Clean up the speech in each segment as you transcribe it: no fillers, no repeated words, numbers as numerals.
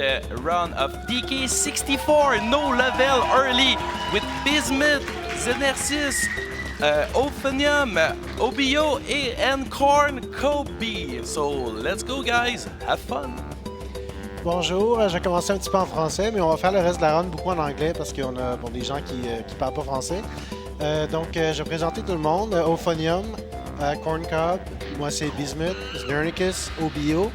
the run of DK64, no level early with Bismuth, Znernicus, Auphonium, Obiyo and CornCobx0. So let's go guys, have fun! Bonjour, j'ai commencé un petit peu en français, mais on va faire le reste de la run beaucoup en anglais parce qu'on a des gens qui ne parlent pas français. Je vais présenter tout le monde. Auphonium, CornCobx0, moi c'est Bismuth, Znernicus, Obiyo.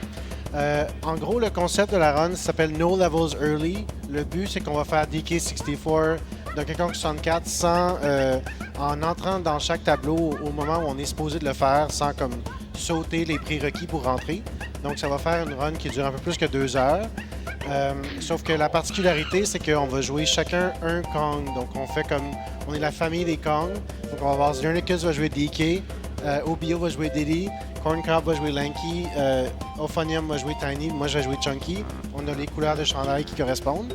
En gros, le concept de la run s'appelle No Levels Early. Le but, c'est qu'on va faire DK64, Donkey Kong 64 en entrant dans chaque tableau au moment où on est supposé de le faire sans comme sauter les prérequis pour rentrer. Donc, ça va faire une run qui dure un peu plus que 2 heures. Sauf que la particularité, c'est qu'on va jouer chacun un Kong. Donc, on est la famille des Kong. Donc, on va voir Znernicus va jouer DK, Obiyo va jouer Diddy, CornCobx0 va jouer Lanky, Auphonium va jouer Tiny, moi je vais jouer Chunky. On a les couleurs de chandail qui correspondent.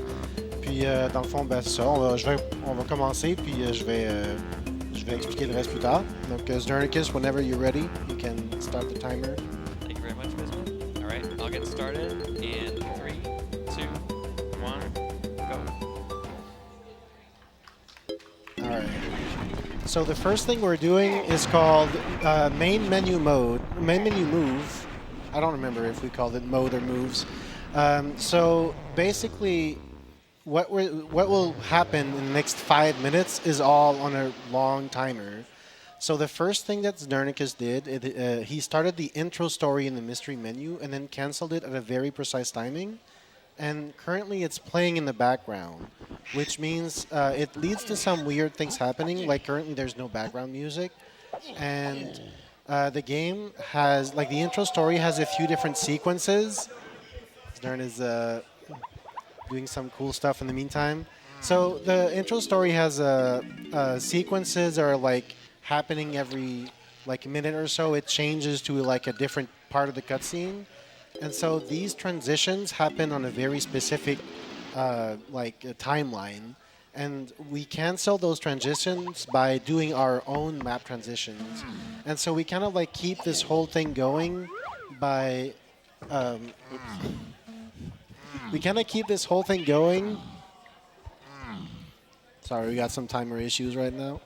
Puis, dans le fond, c'est ça. On va commencer, puis je vais expliquer le reste plus tard. Donc, Znernicus, whenever you're ready, you can start the timer. Thank you very much, Bismuth. All right, I'll get started in 3, 2, 1, go. All right. So the first thing we're doing is called main menu mode, main menu move. I don't remember if we called it mode or moves. So basically, what will happen in the next 5 minutes is all on a long timer. So the first thing that Znernicus did, he started the intro story in the mystery menu and then canceled it at a very precise timing. And currently it's playing in the background, which means it leads to some weird things happening. Like currently there's no background music. And the game has, like the intro story has a few different sequences. Znern is doing some cool stuff in the meantime. So the intro story has sequences are like happening every like minute or so. It changes to like a different part of the cutscene. And so these transitions happen on a very specific timeline. And we cancel those transitions by doing our own map transitions. And so we kind of like keep this whole thing going by... we kind of keep this whole thing going... Sorry, we got some timer issues right now.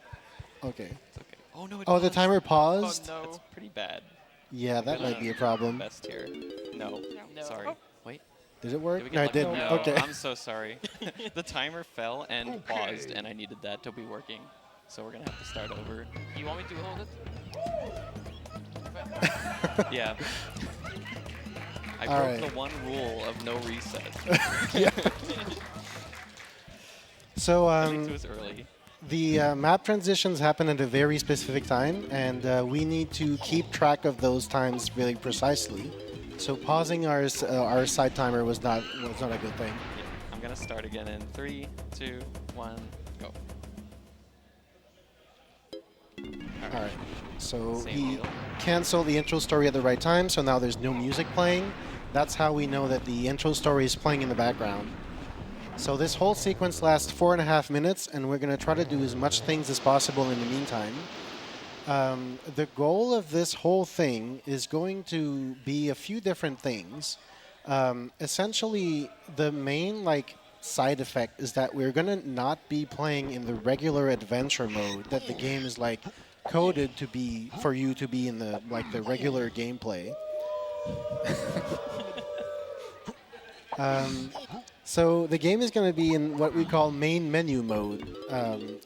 Okay. It's okay. Oh, no, the timer paused? Oh, no. That's pretty bad. Yeah, that might be a problem. Best here. No. Sorry. Oh. Wait. Did it work? No, it didn't. No, okay. I'm so sorry. The timer fell and paused, and I needed that to be working. So we're going to have to start over. You want me to hold it? Yeah. I broke the one rule of no reset. So, it was early. The map transitions happen at a very specific time, and we need to keep track of those times really precisely. So pausing our side timer was not a good thing. Yeah, I'm gonna start again in 3, 2, 1, go. All right. So Same he deal. canceled the intro story at the right time, so now there's no music playing. That's how we know that the intro story is playing in the background. So this whole sequence lasts 4.5 minutes, and we're going to try to do as much things as possible in the meantime. The goal of this whole thing is going to be a few different things. Essentially, the main side effect is that we're going to not be playing in the regular adventure mode that the game is coded to be for you to be in the the regular gameplay. So the game is going to be in what we call main menu mode,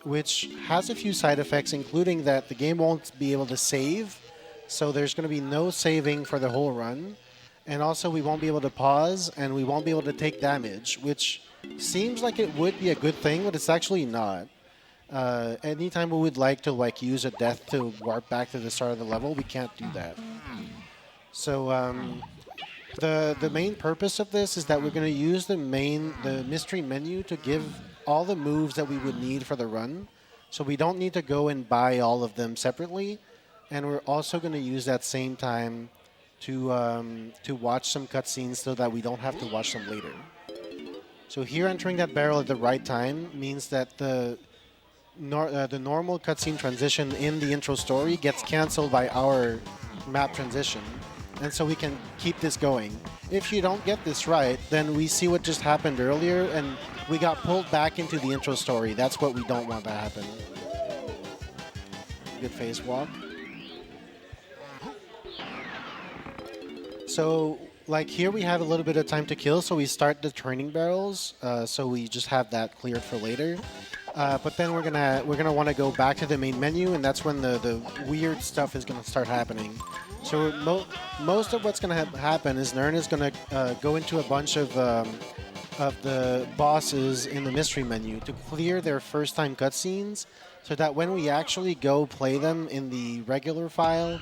which has a few side effects, including that the game won't be able to save. So there's going to be no saving for the whole run. And also we won't be able to pause, and we won't be able to take damage, which seems like it would be a good thing, but it's actually not. Anytime we would like to use a death to warp back to the start of the level, we can't do that. So the main purpose of this is that we're going to use the mystery menu to give all the moves that we would need for the run. So we don't need to go and buy all of them separately. And we're also going to use that same time to watch some cutscenes so that we don't have to watch them later. So here entering that barrel at the right time means that the normal cutscene transition in the intro story gets canceled by our map transition. and so we can keep this going. If you don't get this right, then we see what just happened earlier, and we got pulled back into the intro story. That's what we don't want to happen. Good phase walk. So, like here we have a little bit of time to kill, so we start the training barrels, so we just have that cleared for later. But then we're gonna want to go back to the main menu, and that's when the weird stuff is gonna start happening. So most of what's gonna happen is Nern is gonna go into a bunch of the bosses in the mystery menu to clear their first-time cutscenes, so that when we actually go play them in the regular file,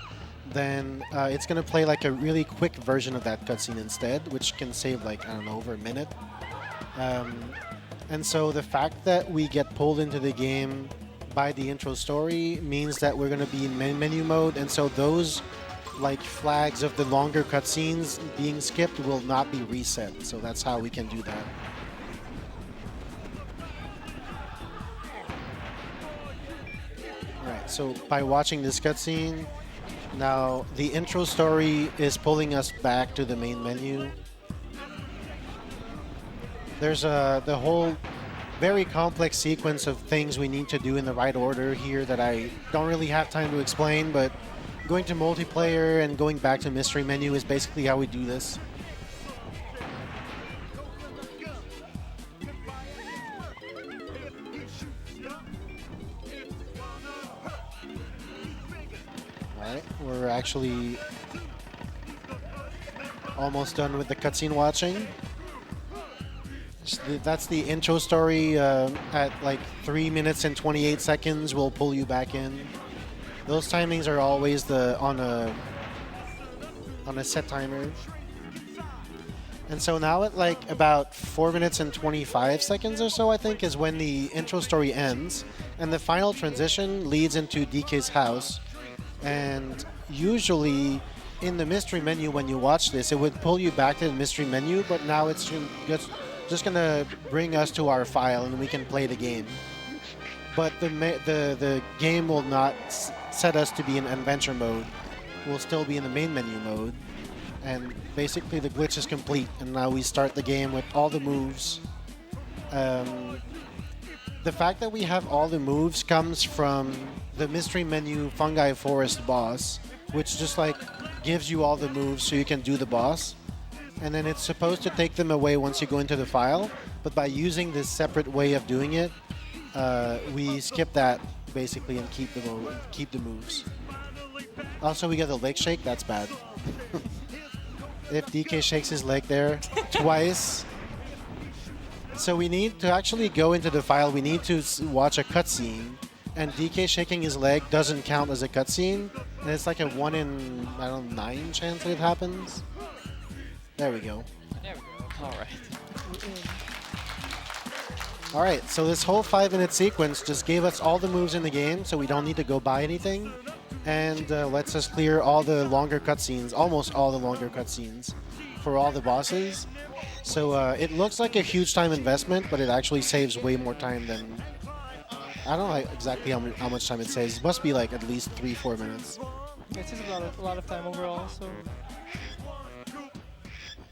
then it's going to play like a really quick version of that cutscene instead, which can save like, I don't know, over a minute. And so the fact that we get pulled into the game by the intro story means that we're going to be in main menu mode, and so those like flags of the longer cutscenes being skipped will not be reset. So that's how we can do that. Alright, so by watching this cutscene, now the intro story is pulling us back to the main menu. There's the whole very complex sequence of things we need to do in the right order here that I don't really have time to explain, but going to multiplayer and going back to mystery menu is basically how we do this. Alright, we're actually almost done with the cutscene watching. That's the intro story at like 3 minutes and 28 seconds. We'll pull you back in. Those timings are always on a set timer. And so now at like about 4 minutes and 25 seconds or so, I think, is when the intro story ends. And the final transition leads into DK's house. And usually in the mystery menu, when you watch this, it would pull you back to the mystery menu, but now it's just going to bring us to our file and we can play the game. But the game will not set us to be in adventure mode. We'll still be in the main menu mode. And basically the glitch is complete, and now we start the game with all the moves. The fact that we have all the moves comes from the mystery menu fungi forest boss, which just like gives you all the moves so you can do the boss. And then it's supposed to take them away once you go into the file, but by using this separate way of doing it, we skip that basically and keep the moves. Also, we get the leg shake. That's bad. If DK shakes his leg there twice. So we need to actually go into the file. We need to watch a cutscene, and DK shaking his leg doesn't count as a cutscene, and it's like a 1 in, I don't know, 9 chance that it happens. There we go. There we go. All right. All right, so this whole 5-minute sequence just gave us all the moves in the game, so we don't need to go buy anything, and lets us clear all the longer cutscenes, almost all the longer cutscenes, for all the bosses. So it looks like a huge time investment, but it actually saves way more time than... I don't know exactly how much time it saves. It must be like at least 3-4 minutes. It saves a lot of time overall, so...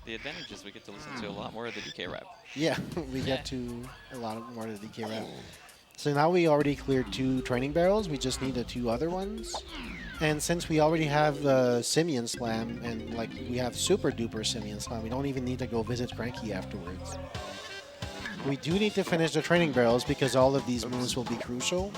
The advantage is we get to listen to a lot more of the DK rap. Yeah, we get to a lot more of the DK rap. So now we already cleared 2 training barrels. We just need the 2 other ones. And since we already have Simian Slam, and like we have Super Duper Simian Slam, we don't even need to go visit Frankie afterwards. We do need to finish the training barrels because all of these moves will be crucial.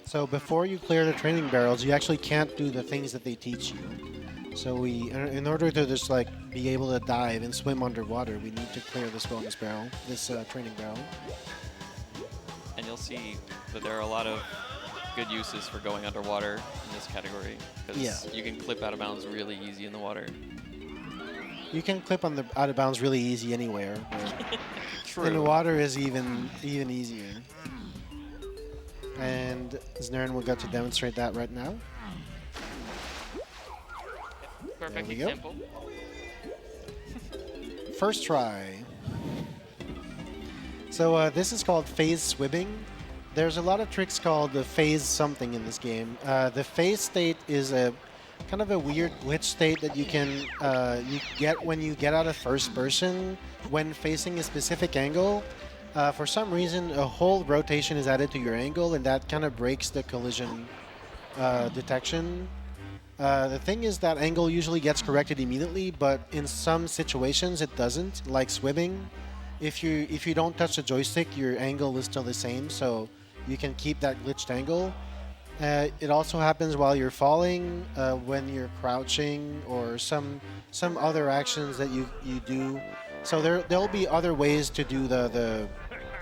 So before you clear the training barrels, you actually can't do the things that they teach you. So in order to just like be able to dive and swim underwater, we need to clear this bonus barrel, this training barrel. And you'll see that there are a lot of good uses for going underwater in this category, because you can clip out of bounds really easy in the water. You can clip on the out of bounds really easy anywhere. True. In the water is even easier. And Znern will get to demonstrate that right now. Perfect There we go. example. First try. So this is called phase swimming. There's a lot of tricks called the phase something in this game. The phase state is a kind of a weird glitch state that you get when you get out of first person when facing a specific angle. For some reason, a whole rotation is added to your angle, and that kind of breaks the collision detection. The thing is that angle usually gets corrected immediately, but in some situations it doesn't, like swimming. If you don't touch the joystick, your angle is still the same, so you can keep that glitched angle. It also happens while you're falling, when you're crouching, or some other actions that you do. So there'll be other ways to do the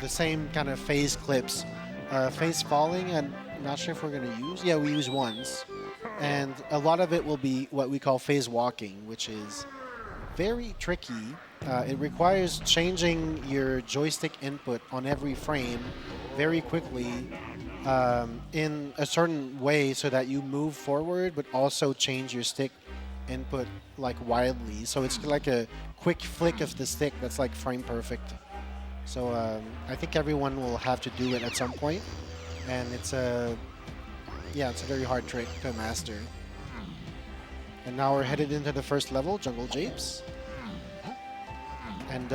same kind of phase clips. Phase falling, I'm not sure if we're going to use. Yeah, we use once. And a lot of it will be what we call phase walking, which is very tricky. It requires changing your joystick input on every frame very quickly in a certain way so that you move forward, but also change your stick input like wildly. So it's like a quick flick of the stick that's like frame perfect. So I think everyone will have to do it at some point, and it's a very hard trick to master. And now we're headed into the first level, Jungle Japes. And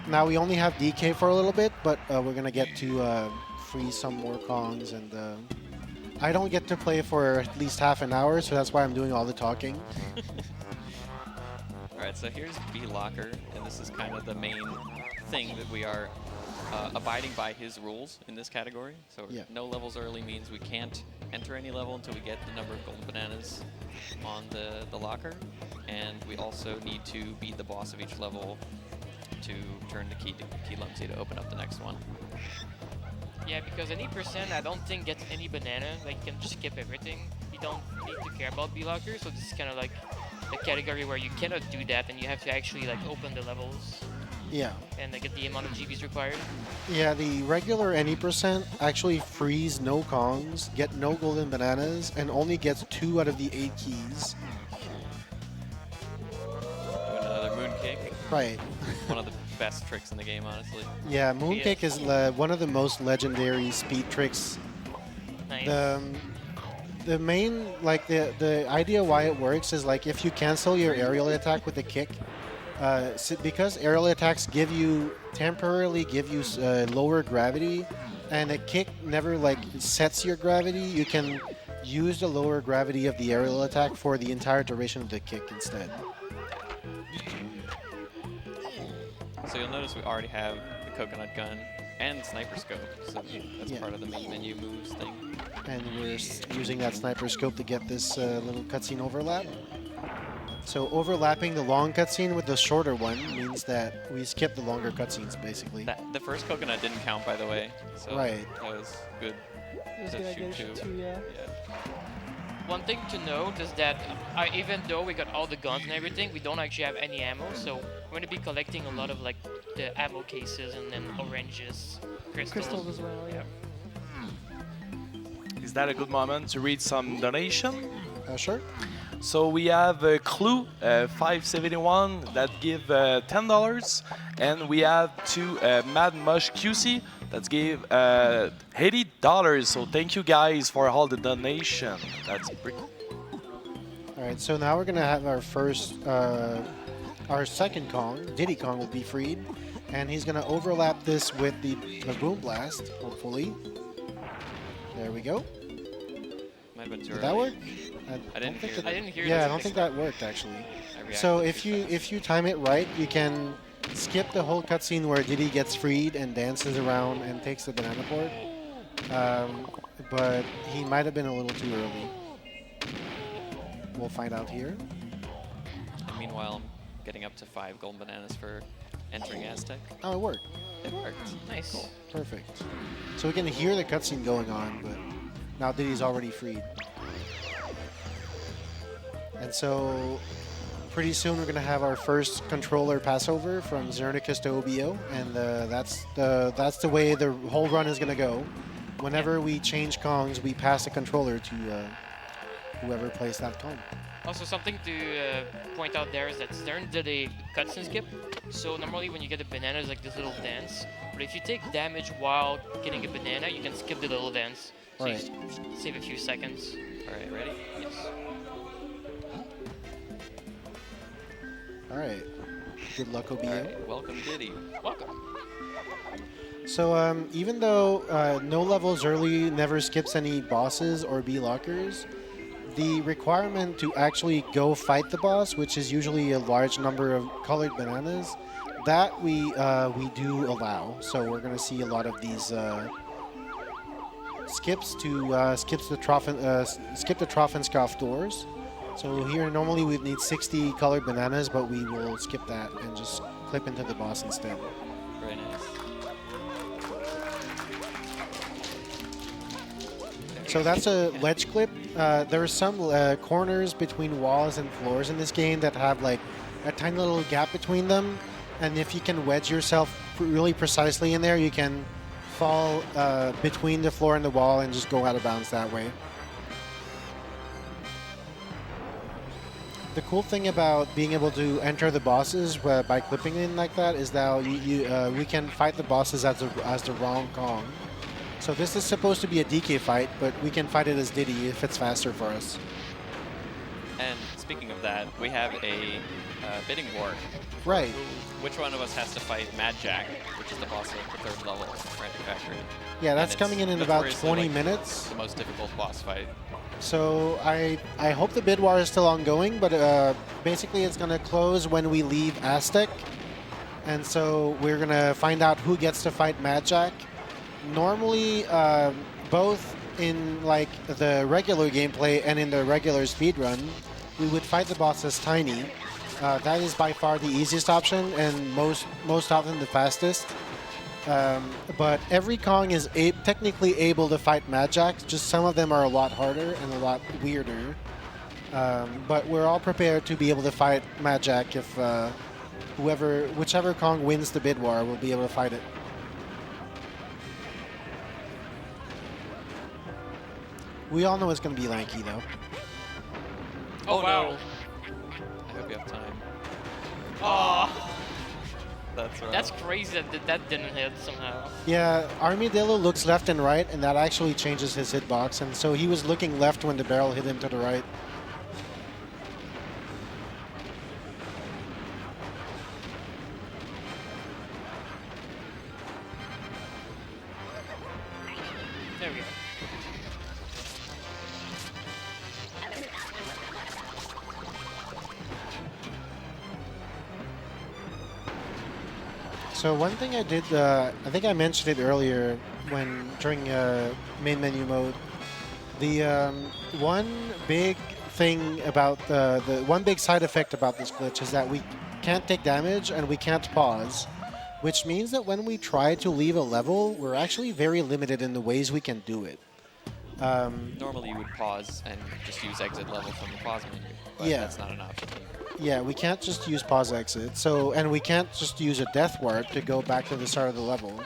now we only have DK for a little bit, but we're gonna get to freeze some more Kongs, and I don't get to play for at least half an hour, so that's why I'm doing all the talking. Alright, so here's B Locker, and this is kind of the main thing that we are abiding by his rules in this category. So Yeah. no levels early means we can't enter any level until we get the number of golden bananas on the locker. And we also need to beat the boss of each level to turn the key Lumsy to open up the next one. Yeah, because any percent I don't think gets any banana. Like you can just skip everything. You don't need to care about B-Locker, so this is kind of like the category where you cannot do that and you have to actually like open the levels Yeah. and get the amount of GBs required. Yeah, the regular any percent actually freeze no Kongs, get no golden bananas, and only gets 2 out of the 8 keys. Do another moon kick. Right. One of the best tricks in the game, honestly. Yeah, Mooncake is one of the most legendary speed tricks. Nice. The main, like the idea why it works is like if you cancel your aerial attack with a kick, because aerial attacks temporarily give you lower gravity, and a kick never like sets your gravity, you can use the lower gravity of the aerial attack for the entire duration of the kick instead. So you'll notice we already have the coconut gun and sniper scope, so that's part of the main menu moves thing. And we're using that sniper scope to get this little cutscene overlap. So overlapping the long cutscene with the shorter one means that we skip the longer cutscenes, basically. The first coconut didn't count, by the way, so Right. that was good It was a to good idea shoot to too. shoot, yeah. One thing to note is that even though we got all the guns and everything, we don't actually have any ammo, so we're going to be collecting a lot of like the ammo cases and then oranges, Crystals as well, yeah. Is that a good moment to read some donation? Sure. So we have Clue 571 that give $10, and we have two Mad Mush QC that give $80. So thank you guys for all the donation. That's pretty. All right, so now we're gonna have our second Kong. Diddy Kong will be freed, and he's gonna overlap this with the Boom Blast, hopefully. There we go. Might have been too Did that early. work? I didn't hear I didn't hear Yeah, this. I don't think that worked actually. I reacted So too if you time it right, you can skip the whole cutscene where Diddy gets freed and dances around and takes the banana port. But he might have been a little too early. We'll find out here. fast. And meanwhile, I'm getting up to 5 golden bananas for entering Aztec. Oh, it worked. It worked. Nice. Cool. Perfect. So we can hear the cutscene going on, but now Diddy's already freed. And so pretty soon we're going to have our first controller passover from Znernicus to Obiyo, and that's the way the whole run is going to go. Whenever we change Kongs, we pass the controller to whoever plays that Kong. Also, something to point out there is that Stern did a cutscene skip. So normally when you get a banana, it's like this little dance. But but if you take damage while getting a banana, you can skip the little dance. So Right. you save a few seconds. All right, ready? Yes. All right. Good luck, All Obiyo. right, welcome Diddy. Welcome. So even though no levels early never skips any bosses or B lockers, the requirement to actually go fight the boss, which is usually a large number of colored bananas, that we do allow. So we're gonna see a lot of these skips to skip the trough and scoff doors. So here normally we'd need 60 colored bananas, but we will skip that and just clip into the boss instead. Very nice. So that's a ledge clip. There are some corners between walls and floors in this game that have like a tiny little gap between them. And if you can wedge yourself really precisely in there, you can fall between the floor and the wall and just go out of bounds that way. The cool thing about being able to enter the bosses by clipping in like that is that we can fight the bosses as the wrong Kong. So this is supposed to be a DK fight, but we can fight it as Diddy if it's faster for us. And speaking of that, we have a bidding war. Right. Which one of us has to fight Mad Jack, which is the boss of the 3rd level of Frantic Factory? Yeah, that's And coming in it's about notoriously, 20 like, minutes. The most difficult boss fight. So I hope the bid war is still ongoing, but basically it's going to close when we leave Aztec. And so we're going to find out who gets to fight Mad Jack. Normally, both in like the regular gameplay and in the regular speedrun, we would fight the boss as Tiny. That is by far the easiest option and most often the fastest. But every Kong is technically able to fight Mad Jack, just some of them are a lot harder and a lot weirder. But we're all prepared to be able to fight Mad Jack if whichever Kong wins the bid war will be able to fight it. We all know it's going to be lanky though. Oh, wow. no. I hope you have time. Oh, That's right. that's crazy that didn't hit somehow. Yeah, Armadillo looks left and right, and that actually changes his hitbox. And so he was looking left when the barrel hit him to the right. There we go. So one thing I did, I think I mentioned it earlier during main menu mode. The one big thing about the one big side effect about this glitch is that we can't take damage and we can't pause, which means that when we try to leave a level, we're actually very limited in the ways we can do it. Normally you would pause and just use exit level from the pause menu, but Yeah. that's not an option here. Yeah, we can't just use pause exit. So, and we can't just use a death warp to go back to the start of the level.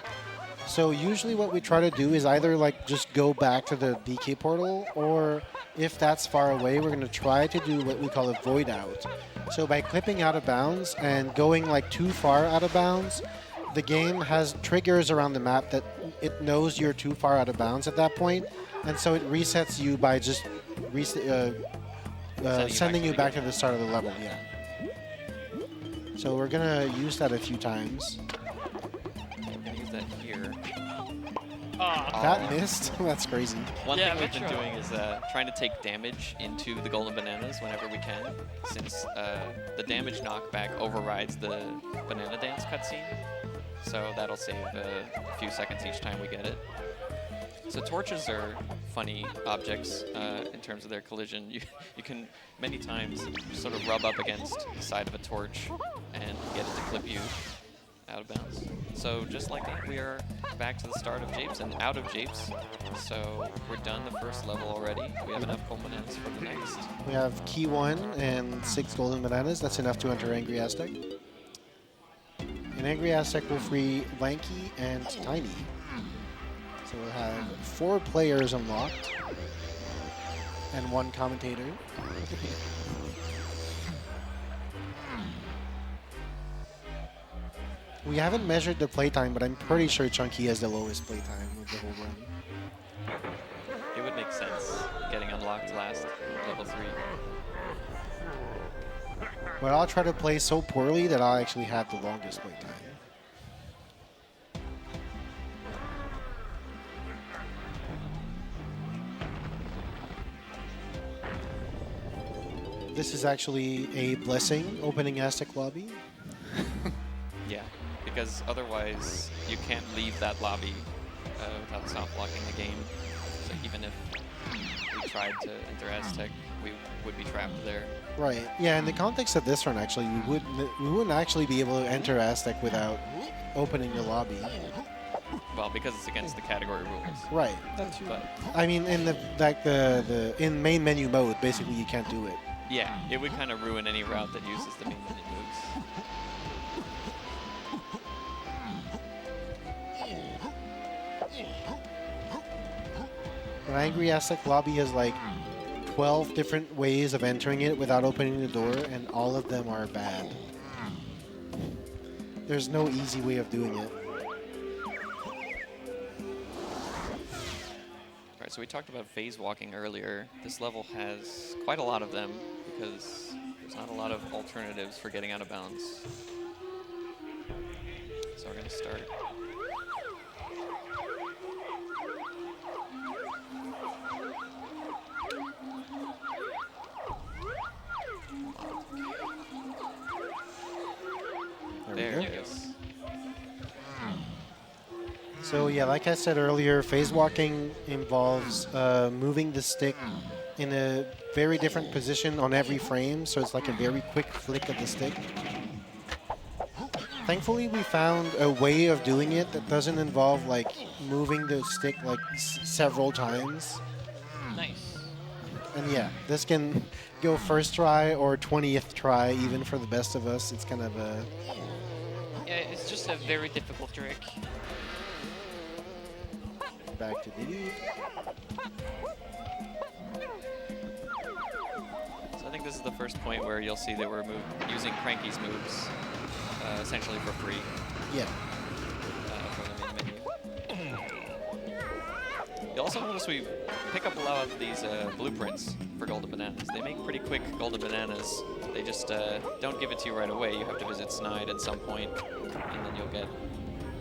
So usually what we try to do is either like just go back to the DK portal, or if that's far away, we're going to try to do what we call a void out. So by clipping out of bounds and going like too far out of bounds, the game has triggers around the map that it knows you're too far out of bounds at that point, and so it resets you by just sending you back to the start of the level. Yeah. So we're gonna use that a few times. I'm gonna use that here. Ah, That missed. That's crazy. One Yeah, thing we've been Metro. doing is trying to take damage into the golden bananas whenever we can, since the damage knockback overrides the banana dance cutscene. So that'll save a few seconds each time we get it. So torches are funny objects in terms of their collision. You can many times sort of rub up against the side of a torch and get it to clip you out of bounds. So just like that, we are back to the start of Japes and out of Japes. So we're done the first level already. We have enough gold bananas for the next. We have key 1 and 6 golden bananas. That's enough to enter Angry Aztec. In Angry Aztec, we'll free Lanky and Tiny. So we'll have 4 players unlocked and 1 commentator. We haven't measured the playtime, but I'm pretty sure Chunky has the lowest playtime of the whole run. It would make sense getting unlocked last, level 3. But I'll try to play so poorly that I'll actually have the longest playtime. This is actually a blessing, opening Aztec lobby. Yeah, because otherwise you can't leave that lobby without soft locking the game. So even if we tried to enter Aztec, we would be trapped there. Right. Yeah, in the context of this run, actually, we wouldn't actually be able to enter Aztec without opening the lobby. Well, because it's against the category rules. Right. That's true. But I mean, in the in main menu mode, basically you can't do it. yeah, it would kind of ruin any route that uses the main menu moves. An Angry Aztec lobby has like 12 different ways of entering it without opening the door, and all of them are bad. There's no easy way of doing it. Alright, so we talked about phase walking earlier. This level has quite a lot of them because there's not a lot of alternatives for getting out of bounds. So we're going to start. There we it go. is. So yeah, like I said earlier, phase walking involves moving the stick in a very different position on every frame, so it's like a very quick flick of the stick. Thankfully, we found a way of doing it that doesn't involve like moving the stick like several times. Nice. And yeah, this can go first try or 20th try, even for the best of us. It's kind of a... Yeah, it's just a very difficult trick. Back to Diddy. So I think this is the first point where you'll see that we're using Cranky's moves essentially for free Yeah. from the main menu. You'll also notice we pick up a lot of these blueprints for golden bananas. They make pretty quick golden bananas. They just don't give it to you right away. You have to visit Snide at some point, and then you'll get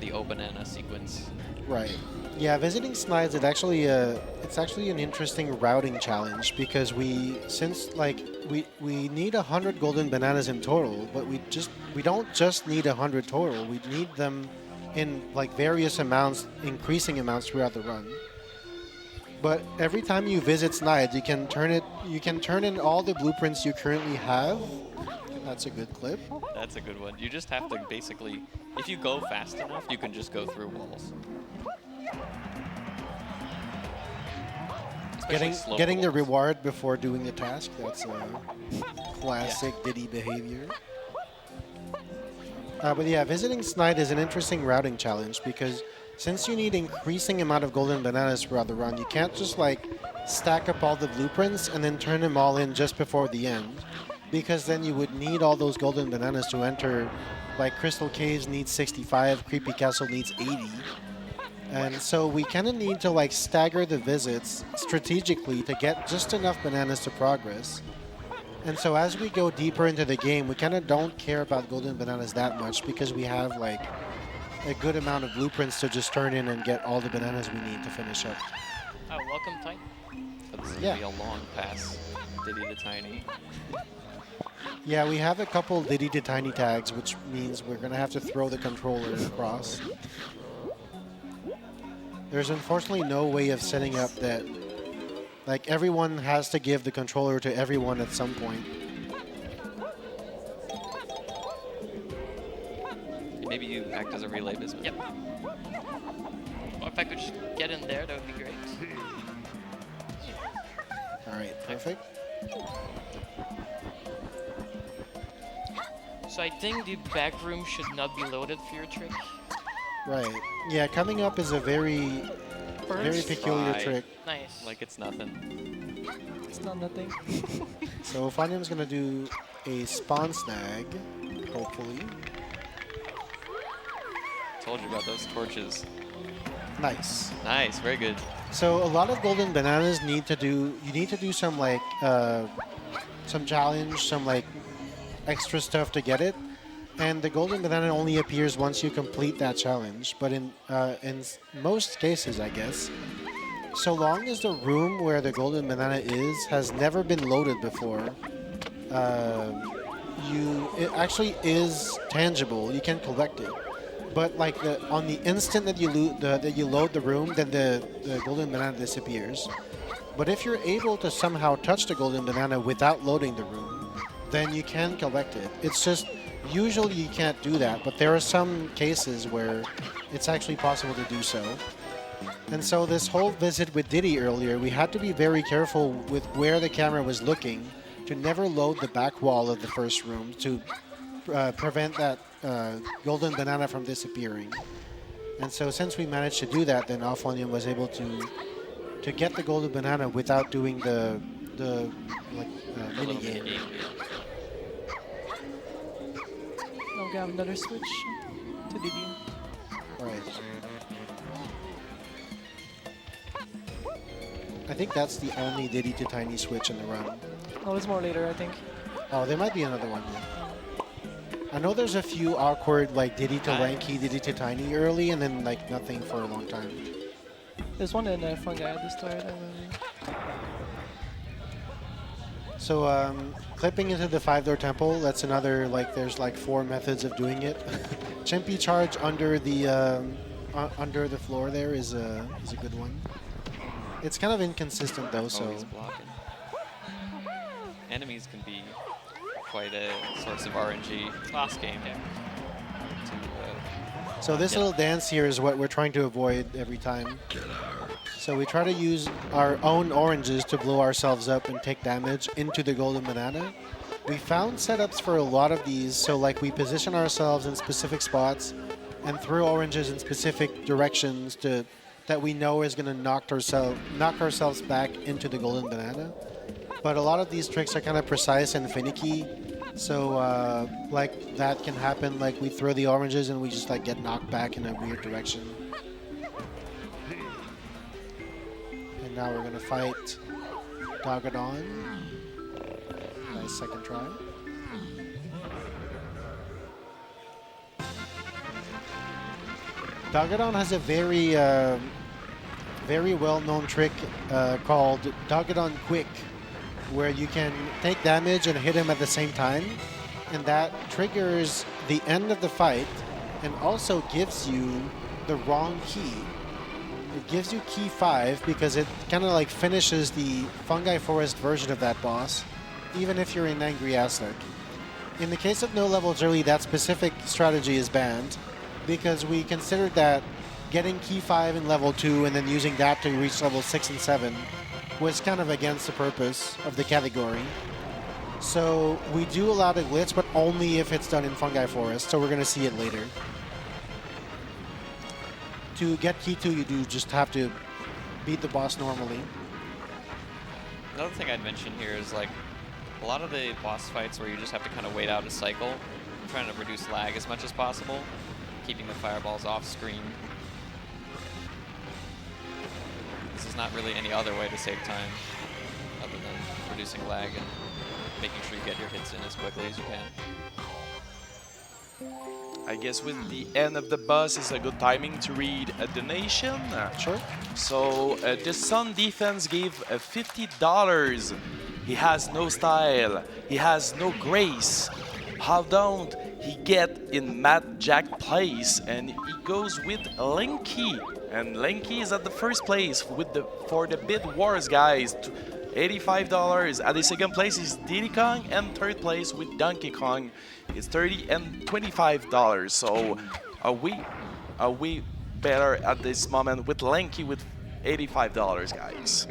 the O banana sequence. Right. Yeah, visiting Snides, it's actually an interesting routing challenge because we need 100 golden bananas in total, but we don't just need 100 total. We need them in like various amounts, increasing amounts throughout the run. But every time you visit Snides, you can turn in all the blueprints you currently have. That's a good clip. That's a good one. You just have to basically, if you go fast enough, you can just go through walls. Getting the reward before doing the task, that's classic Diddy behavior. But yeah, visiting Snide is an interesting routing challenge because since you need increasing amount of golden bananas throughout the run, you can't just like stack up all the blueprints and then turn them all in just before the end, because then you would need all those golden bananas to enter. Like Crystal Caves needs 65, Creepy Castle needs 80. And so we kind of need to like stagger the visits strategically to get just enough bananas to progress. And so as we go deeper into the game, we kind of don't care about golden bananas that much because we have like a good amount of blueprints to just turn in and get all the bananas we need to finish up. Oh, welcome, Tiny. But this is Yeah. gonna be a long pass, Diddy the Tiny. Yeah, we have a couple Diddy to Tiny tags, which means we're going to have to throw the controller across. There's unfortunately no way of setting up that, like, everyone has to give the controller to everyone at some point. Maybe you act as a relay Bismuth. Yep. Or if I could just get in there, that would be great. All right, perfect. So I think the back room should not be loaded for your trick. Right. Yeah, coming up is a very peculiar try. trick. Nice. Like it's nothing. It's not nothing. So Auphonium's going to do a spawn snag, hopefully. Told you about those torches. Nice. Nice, very good. So a lot of golden bananas need to do. You need to do some like some challenge, some like extra stuff to get it. And the golden banana only appears once you complete that challenge. But in most cases, I guess, so long as the room where the golden banana is has never been loaded before, it actually is tangible. You can collect it. But like on the instant that you load the room, then the golden banana disappears. But if you're able to somehow touch the golden banana without loading the room, then you can collect it. It's just usually you can't do that, but there are some cases where it's actually possible to do so. And so this whole visit with Diddy earlier, we had to be very careful with where the camera was looking to never load the back wall of the first room to prevent that golden banana from disappearing. And so since we managed to do that, then Auphonium was able to get the golden banana without doing the mini game. Now we have another switch to Diddy. Right. I think that's the only Diddy to Tiny switch in the run. Oh, it's more later, I think. Oh, there might be another one. I know there's a few awkward like Diddy to Lanky, Diddy to Tiny early, and then like nothing for a long time. There's one in Fungi at the start. I remember. So clipping into the 5-door temple, that's another, like there's like 4 methods of doing it. Chimpy charge under the floor there is a good one. It's kind of inconsistent though, so. Always blocking. Enemies can be quite a source of RNG last game. So this little dance here is what we're trying to avoid every time. So we try to use our own oranges to blow ourselves up and take damage into the golden banana. We found setups for a lot of these, so like we position ourselves in specific spots and throw oranges in specific directions that we know is going to knock ourselves back into the golden banana. But a lot of these tricks are kind of precise and finicky. So like that can happen, like we throw the oranges and we just like get knocked back in a weird direction. And now we're gonna fight Dogadon. Nice second try. Dogadon has a very well-known trick called Dogadon Quick, where you can take damage and hit him at the same time, and that triggers the end of the fight and also gives you the wrong key. It gives you key 5 because it kind of like finishes the Fungi Forest version of that boss, even if you're in Angry Aztec. In the case of No Levels Early, that specific strategy is banned because we considered that getting key 5 in level 2 and then using that to reach level 6 and 7 was kind of against the purpose of the category. So we do allow the glitch, but only if it's done in Fungi Forest, so we're going to see it later. To get key 2, you do just have to beat the boss normally. Another thing I'd mention here is like a lot of the boss fights where you just have to kind of wait out a cycle. I'm trying to reduce lag as much as possible, keeping the fireballs off screen. This is not really any other way to save time other than reducing lag and making sure you get your hits in as quickly as you can. I guess with the end of the bus is a good timing to read a donation. Sure. So the Sun Defense gave $50. He has no style. He has no grace. How don't he get in Matt Jack place? And he goes with Linky. And Linky is at the first place for the Bid Wars guys. $85. At the second place is Diddy Kong, and third place with Donkey Kong is $30 and $25. So are we better at this moment with Lanky with $85, guys?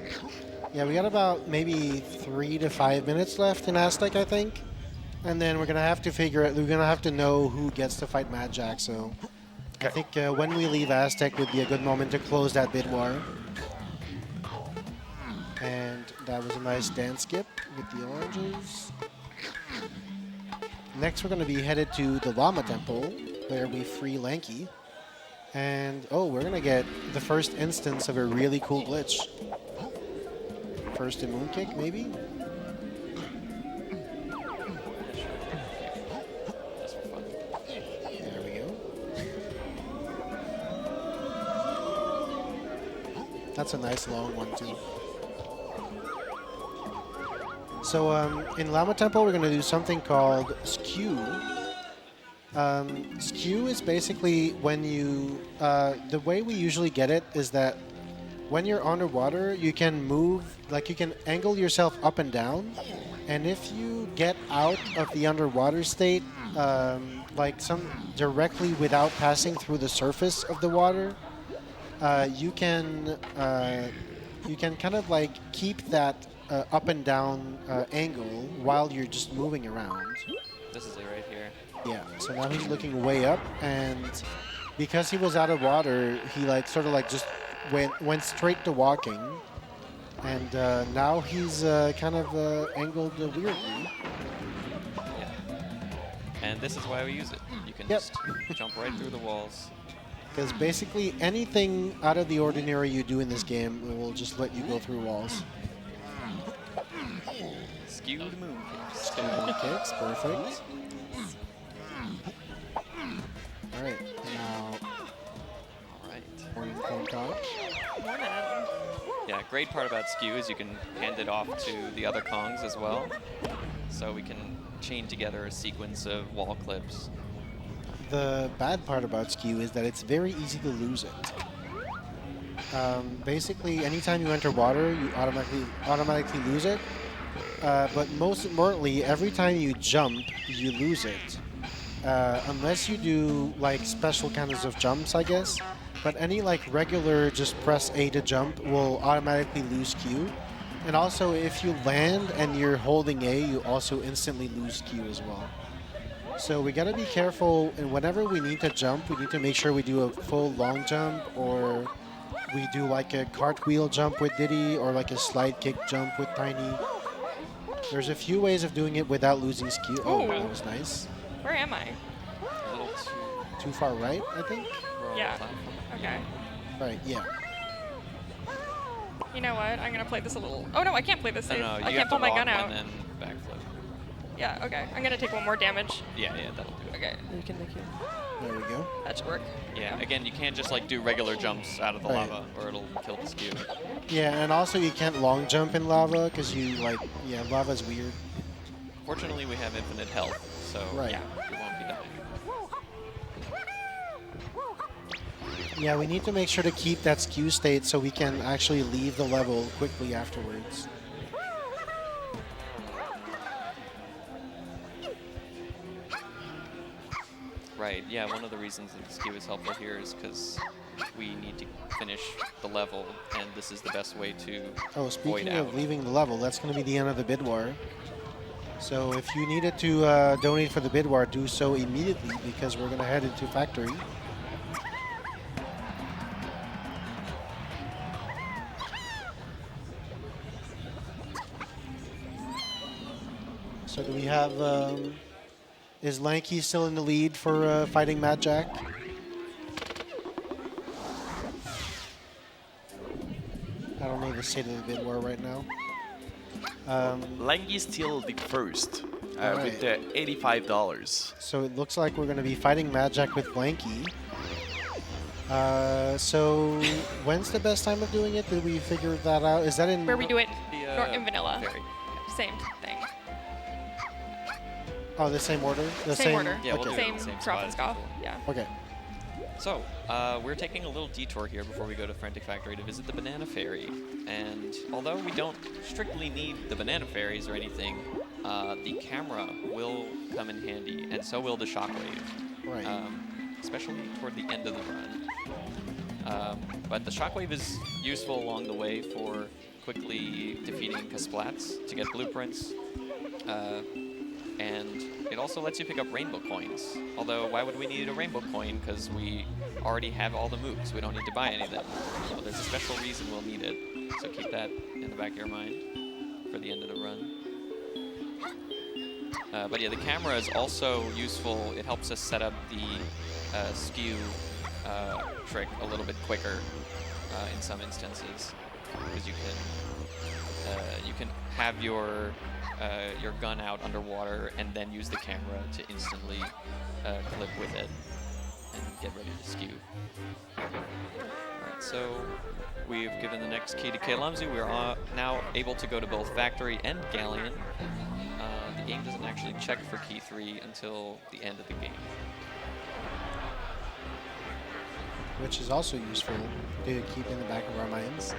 Yeah, we got about maybe 3 to 5 minutes left in Aztec, I think. And then we're gonna have to we're gonna have to know who gets to fight Mad Jack. So I think when we leave Aztec would be a good moment to close that bid war. And that was a nice dance skip with the oranges. Next, we're going to be headed to the Llama Temple, where we free Lanky. And oh, we're gonna get the first instance of a really cool glitch. First in Moonkick, maybe? Just for fun. There we go. That's a nice long one too. So in Llama Temple, we're going to do something called skew. Skew is basically when you, the way we usually get it is that when you're underwater, you can move, like you can angle yourself up and down. And if you get out of the underwater state, like directly without passing through the surface of the water, you can kind of like keep that up and down angle while you're just moving around. This is it right here. Yeah, so now he's looking way up, and because he was out of water, he like sort of like just went straight to walking, and now he's kind of angled weirdly. Yeah. And this is why we use it. You can Yep. just jump right through the walls. Because basically anything out of the ordinary you do in this game will just let you go through walls. Skew the moon. Kicks, perfect. All right, now All right. CornCobx. Morning. Yeah, great part about skew is you can hand it off to the other Kongs as well. So we can chain together a sequence of wall clips. The bad part about skew is that it's very easy to lose it. Basically, anytime you enter water, you automatically lose it. But most importantly, every time you jump, you lose it. Unless you do like special kinds of jumps, I guess. But any like regular just press A to jump will automatically lose Q. And also, if you land and you're holding A, you also instantly lose Q as well. So we gotta be careful, and whenever we need to jump, we need to make sure we do a full long jump, or we do like a cartwheel jump with Diddy, or like a slide kick jump with Tiny. There's a few ways of doing it without losing skew. Oh, Ooh. that was nice. Where am I? A little too Too far right, I think? raw Yeah. platform. Okay. Right, yeah. You know what? I'm gonna play this a little. Oh no, I can't play this No, safe. no, I you can't have to pull my walk gun out. and then backflip. Yeah. Okay. I'm gonna take one more damage. Yeah, that'll do it. Okay. You can make it. There we go. That should work. Yeah, again, you can't just like do regular jumps out of the Right. lava or it'll kill the skew. Yeah, and also you can't long jump in lava, because you like, yeah, lava's weird. Fortunately, we have infinite health, so Right. yeah, we won't be dying. Yeah, we need to make sure to keep that skew state so we can actually leave the level quickly afterwards. Right, yeah, one of the reasons that the skew is helpful here is because we need to finish the level, and this is the best way to Oh, void speaking out. of leaving the level, that's going to be the end of the bid war. So if you needed to donate for the bid war, do so immediately, because we're going to head into factory. So do we have, is Lanky still in the lead for fighting Mad Jack? I don't know the state of the bid war right now. Langy's still the first Alright. with the $85. So it looks like we're going to be fighting Mad Jack with Lanky. So when's the best time of doing it? Did we figure that out? Is that in... Where we do it The, in vanilla. Fairy. Same thing. Oh, the same order? The Same order. Yeah, we'll okay. do it in Same the same drop spot and as scoff. usual. Yeah. Okay. So, we're taking a little detour here before we go to Frantic Factory to visit the Banana Fairy. And although we don't strictly need the Banana Fairies or anything, the camera will come in handy, and so will the Shockwave. Right. Especially toward the end of the run. But the Shockwave is useful along the way for quickly defeating Kasplats to get blueprints. And it also lets you pick up rainbow coins. Although, why would we need a rainbow coin? Because we already have all the mooks. We don't need to buy any of them. So there's a special reason we'll need it. So keep that in the back of your mind for the end of the run. But yeah, the camera is also useful. It helps us set up the skew trick a little bit quicker in some instances, because you can have your gun out underwater and then use the camera to instantly clip with it and get ready to skew. Alright, so we've given the next key to Kalamzi. We're now able to go to both Factory and Galleon. The game doesn't actually check for key 3 until the end of the game. Which is also useful to keep in the back of our minds.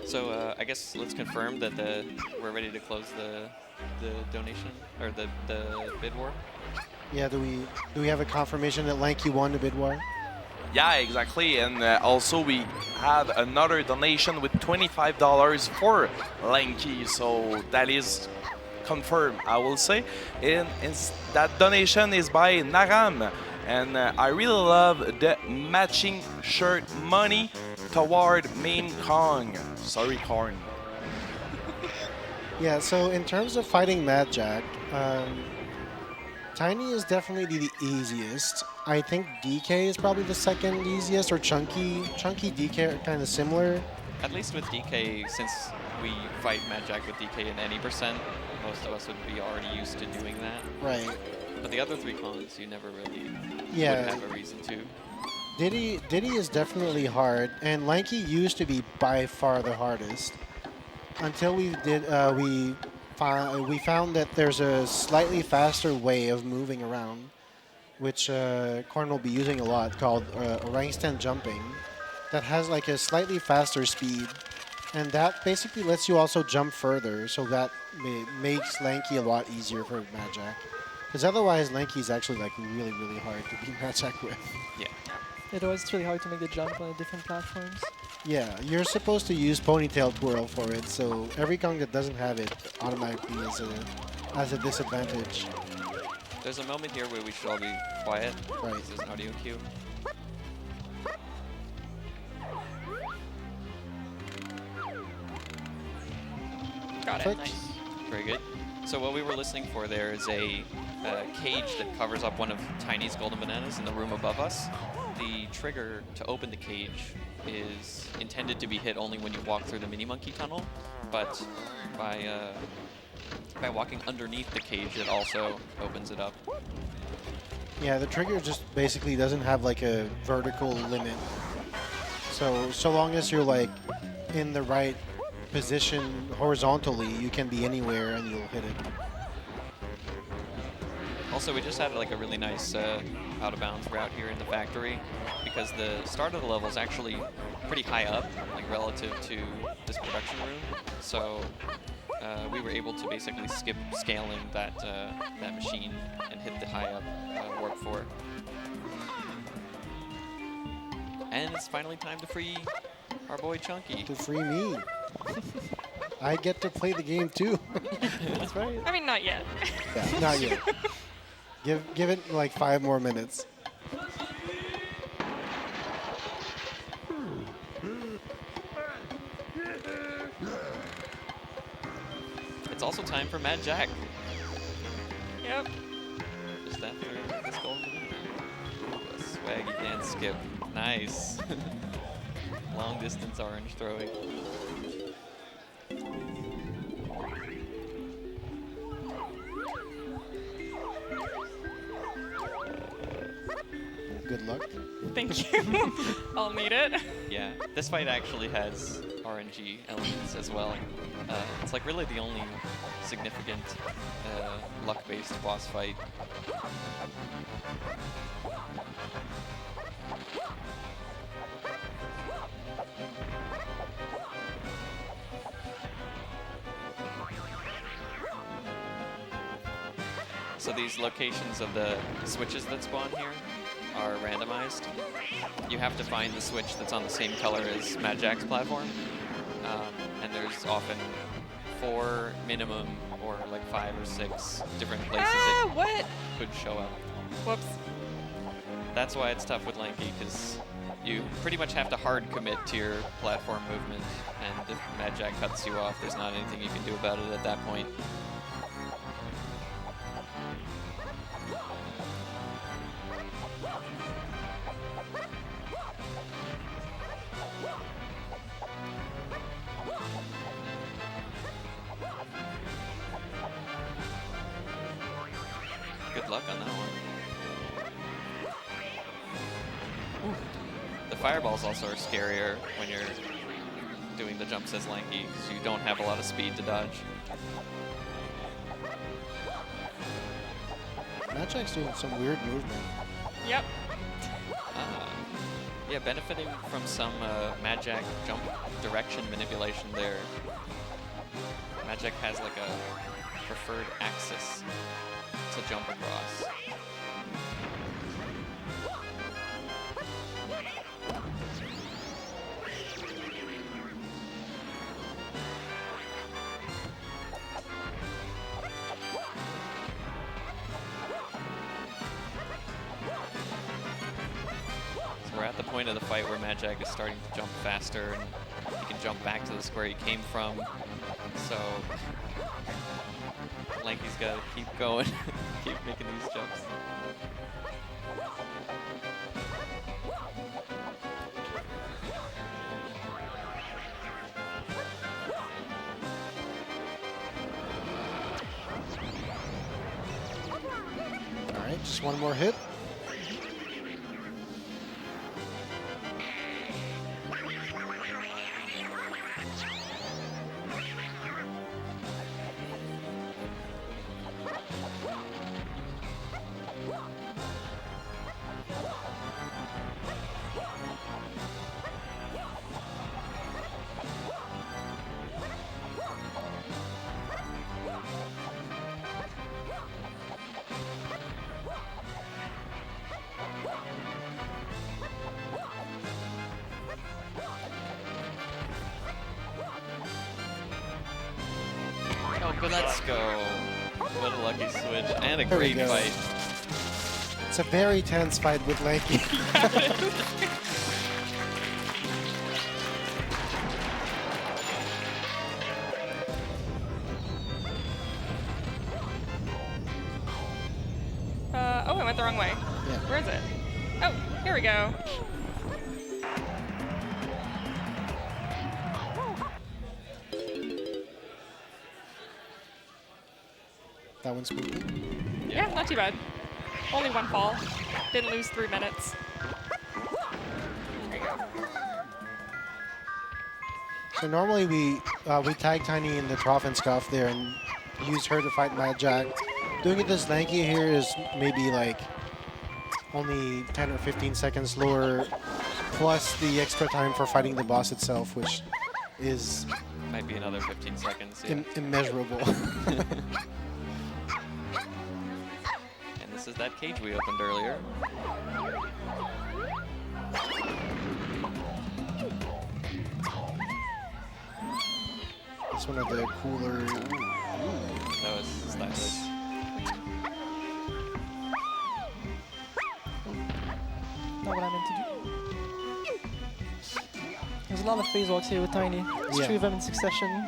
So I guess let's confirm that we're ready to close the donation or the bid war. Yeah, do we have a confirmation that Lanky won the bid war? Yeah, exactly. And also we have another donation with $25 for Lanky, so that is confirmed, I will say. And that donation is by Naram. And I really love the matching shirt money toward main Kong. Sorry, Corn. Yeah, so in terms of fighting Mad Jack, Tiny is definitely the easiest. I think DK is probably the second easiest, or Chunky. Chunky, DK are kind of similar. At least with DK, since we fight Mad Jack with DK in any percent, most of us would be already used to doing that. Right. But the other 3 Kongs, you never really would Yeah. have a reason to. Diddy is definitely hard, and Lanky used to be by far the hardest. Until we found that there's a slightly faster way of moving around, which Corn will be using a lot, called orangutan jumping, that has like a slightly faster speed, and that basically lets you also jump further, so that makes Lanky a lot easier for Mad Jack. Because otherwise, Lanky's actually like really, really hard to beat Mad Jack with. Yeah. Otherwise, it's really hard to make the jump on the different platforms. Yeah, you're supposed to use ponytail twirl for it, so every Kong that doesn't have it automatically has a disadvantage. There's a moment here where we should all be quiet. Right. There's an audio cue. Got it. Perfect. Nice. Very good. So what we were listening for there is a cage that covers up one of Tiny's golden bananas in the room above us. The trigger to open the cage is intended to be hit only when you walk through the mini monkey tunnel, but by walking underneath the cage, it also opens it up. Yeah, the trigger just basically doesn't have like a vertical limit. So long as you're like in the right position horizontally, you can be anywhere and you'll hit it. Also, we just had like a really nice out of bounds route here in the factory, because the start of the level is actually pretty high up, like relative to this production room. So we were able to basically skip scaling that machine and hit the high up warp 4. And it's finally time to free our boy Chunky. To free me. I get to play the game too. That's right. I mean, not yet. Yeah, not yet. Give it like 5 more minutes. It's also time for Mad Jack. Yep. Just after this golden banana. A swaggy dance skip. Nice. Long distance orange throwing. Good luck. Thank you. I'll need it. Yeah, this fight actually has RNG elements as well. It's like really the only significant luck-based boss fight. So these locations of the switches that spawn here are randomized. You have to find the switch that's on the same color as Mad Jack's platform. And there's often 4 minimum, or like 5 or 6 different places it What? could show up. Whoops. That's why it's tough with Lanky, because you pretty much have to hard commit to your platform movement, and if Mad Jack cuts you off, there's not anything you can do about it at that point. Good luck on that one. The fireballs also are scarier when you're doing the jumps as Lanky, because you don't have a lot of speed to dodge. Mad Jack's doing some weird movement. Yep. Yeah, benefiting from some Mad Jack jump direction manipulation there. Mad Jack has like a preferred axis to jump across. We're at the point of the fight where Mad Jack is starting to jump faster, and he can jump back to the square he came from. So Lanky's got to keep going, keep making these jumps. All right, just one more hit. Let's go. What a lucky switch. And a There we great go. fight. It's a very tense fight with Lanky. Oh, I went the wrong way. Yeah. Where is it? Oh, here we go. That one's moving. Yeah, not too bad. Only one fall. Didn't lose 3 minutes. There you go. So normally we tag Tiny in the trough and scuff there and use her to fight Mad Jack. Doing it this Lanky here is maybe like only 10 or 15 seconds slower, plus the extra time for fighting the boss itself, which is Might be another 15 seconds. Yeah. immeasurable. And this is that cage we opened earlier. It's one of the cooler. That was stylish. Not what I meant to do. There's a lot of phase walks here with Tiny. It's Yeah. 3 of them in succession.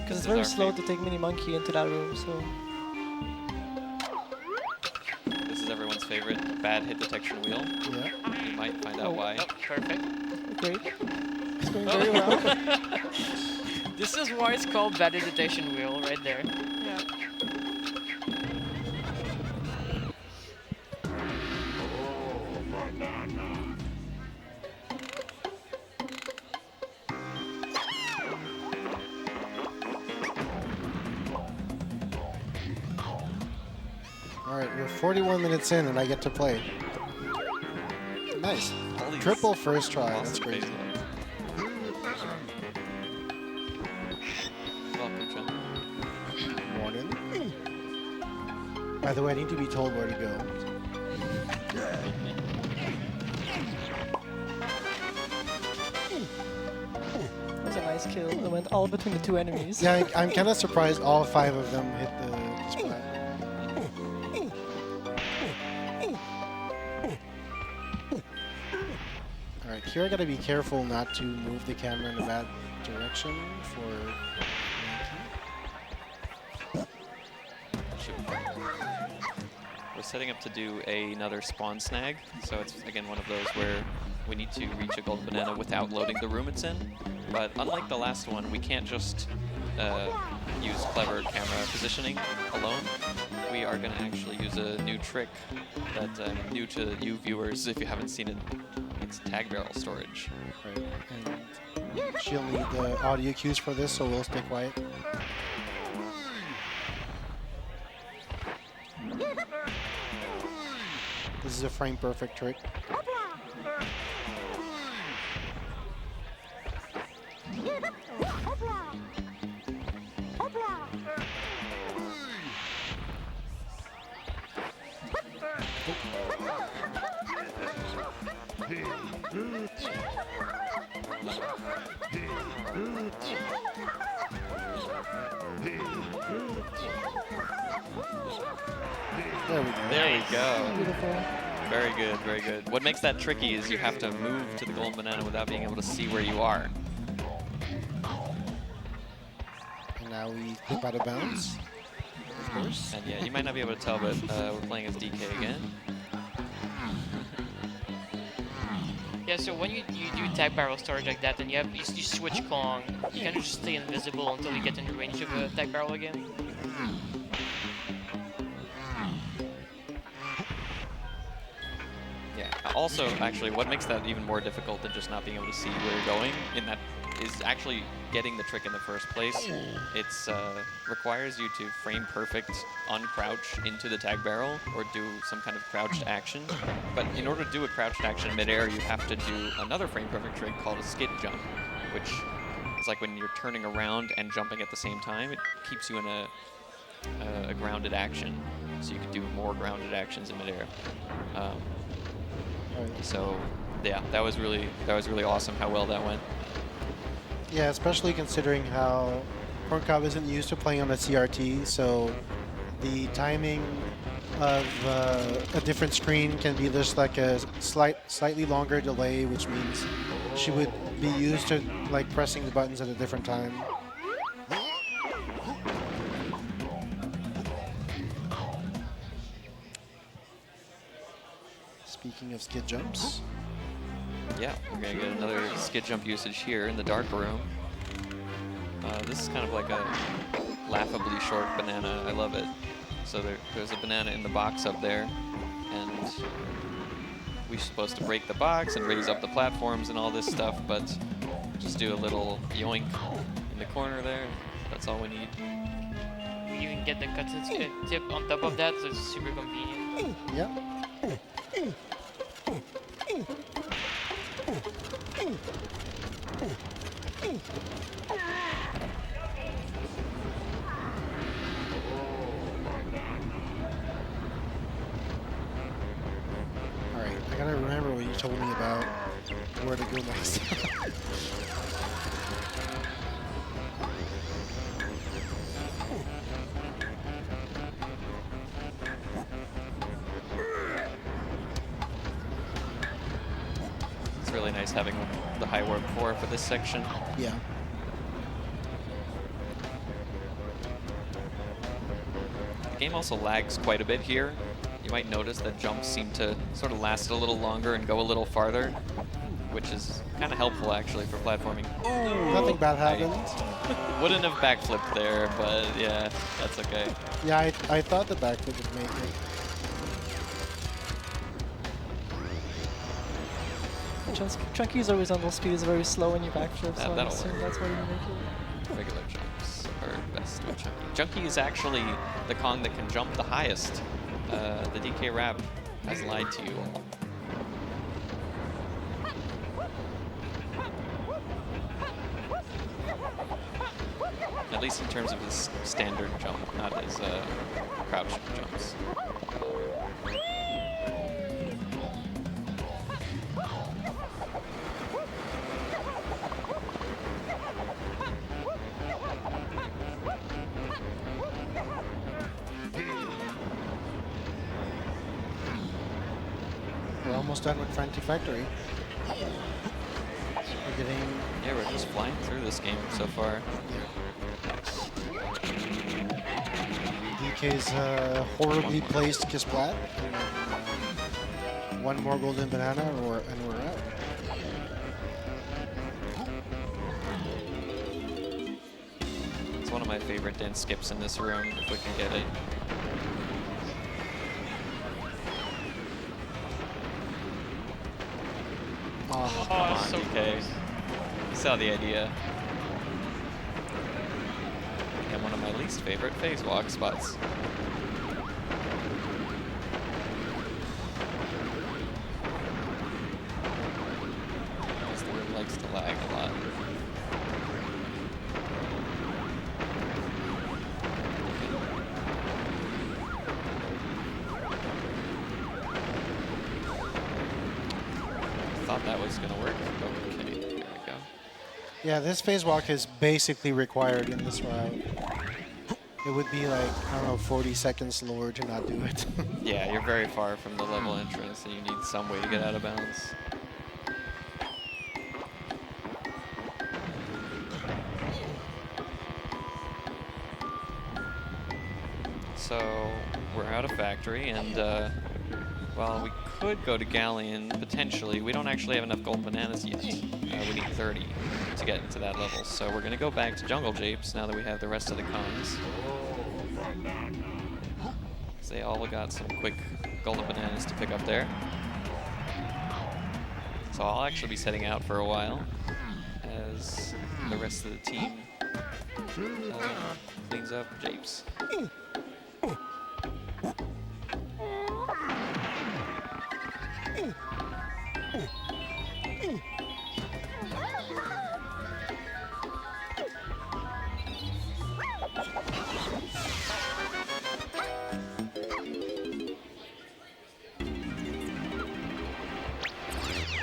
Because it's is very our slow favorite. to take Mini Monkey into that room, so. This is everyone's favorite bad hit detection wheel. Yeah. You might find out Oh. why. Oh, perfect. Great. It's going very well. This is why it's called bad detection wheel right there. Yeah. All right, we're 41 minutes in and I get to play. Nice. All these Triple first try. That's awesome crazy. phase walks. Welcome, John. Morning. By the way, I need to be told where to go. That was a nice kill. It went all between the 2 enemies. Yeah, I'm kind of surprised all 5 of them hit the splat. here I gotta be careful not to move the camera in a bad direction for We're setting up to do another spawn snag, so it's again one of those where we need to reach a golden banana without loading the room it's in. But unlike the last one, we can't just use clever camera positioning alone. We are going to actually use a new trick that new to you viewers if you haven't seen it. It's tag barrel storage. right. And she'll need the audio cues for this, so we'll stay quiet. This is a frame perfect trick. There we go. There we go. Beautiful. Very good, very good. What makes that tricky is you have to move to the golden banana without being able to see where you are. And now we clip out of bounds. Of course. And yeah, you might not be able to tell, but we're playing as DK again. Yeah, so when you do tag barrel storage like that, then you switch Kong. You kind of just stay invisible until you get in the range of a tag barrel again. Yeah. Also, actually, what makes that even more difficult than just not being able to see where you're going in that is actually getting the trick in the first place. It's requires you to frame perfect uncrouch into the tag barrel or do some kind of crouched action. But in order to do a crouched action midair, you have to do another frame perfect trick called a skid jump, which is like when you're turning around and jumping at the same time. It keeps you in a grounded action, so you can do more grounded actions in midair. So yeah, that was really awesome how well that went. Yeah, especially considering how CornCob isn't used to playing on a CRT, so the timing of a different screen can be just like a slightly longer delay, which means she would be used to like pressing the buttons at a different time. Speaking of skid jumps. Yeah, we're gonna get another skid jump usage here in the dark room. This is kind of like a laughably short banana. I love it. So there's a banana in the box up there, and we're supposed to break the box and raise up the platforms and all this stuff, but just do a little yoink in the corner there. That's all we need. We even get the cutscene tip on top of that, so it's super convenient. Yep. Alright, I gotta remember what you told me about where to go next. It's really nice having the high warp 4 for this section. Yeah. The game also lags quite a bit here. You might notice that jumps seem to sort of last a little longer and go a little farther, which is kind of helpful actually for platforming. Nothing bad happened. Wouldn't have backflipped there, but yeah, that's okay. Yeah, I thought the backflip would make it. Chunky's always on low speed, is very slow when you backflip, so I That'll assume work. that's why you make it. Regular jumps are best with Chunky. Chunky is actually the Kong that can jump the highest. The DK Rap has lied to you all. At least in terms of his standard jump, not his crouch jumps. We're almost done with Frantic Factory. We're getting Yeah, we're just flying through this game so far. DK's horribly placed Kisplat. One more golden banana and we're out. It's one of my favorite dance skips in this room, if we can get it. Oh, Come on, so DK. close. You saw the idea. And one of my least favorite phase walk spots. This room likes to lag a lot. Thought that was gonna work. Okay, there we go. yeah, this phase walk is basically required in this route. It would be like, I don't know, 40 seconds slower to not do it. Yeah, you're very far from the level entrance and you need some way to get out of bounds. So we're out of factory and well, we could go to Galleon potentially. We don't actually have enough gold bananas yet. We need 30 to get into that level. So we're gonna go back to Jungle Japes now that we have the rest of the cons. They all got some quick golden bananas to pick up there. So I'll actually be setting out for a while as the rest of the team cleans up Japes.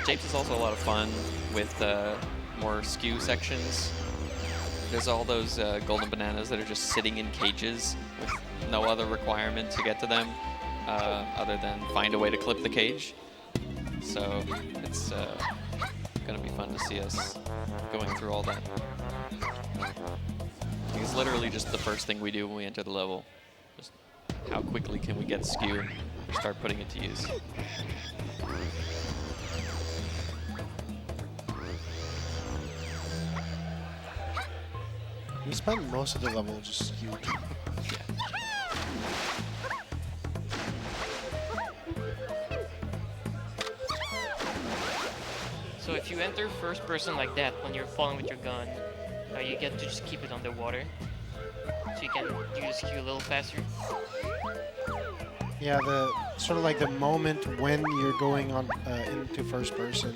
Japes is also a lot of fun with more skew sections. There's all those golden bananas that are just sitting in cages with no other requirement to get to them other than find a way to clip the cage. So it's gonna be fun to see us going through all that. It's literally just the first thing we do when we enter the level. Just how quickly can we get skew and start putting it to use. We spent most of the level just skewed. So if you enter first person like that when you're falling with your gun, you get to just keep it underwater. So you can do the skew a little faster. Yeah, the sort of like the moment when you're going on into first person,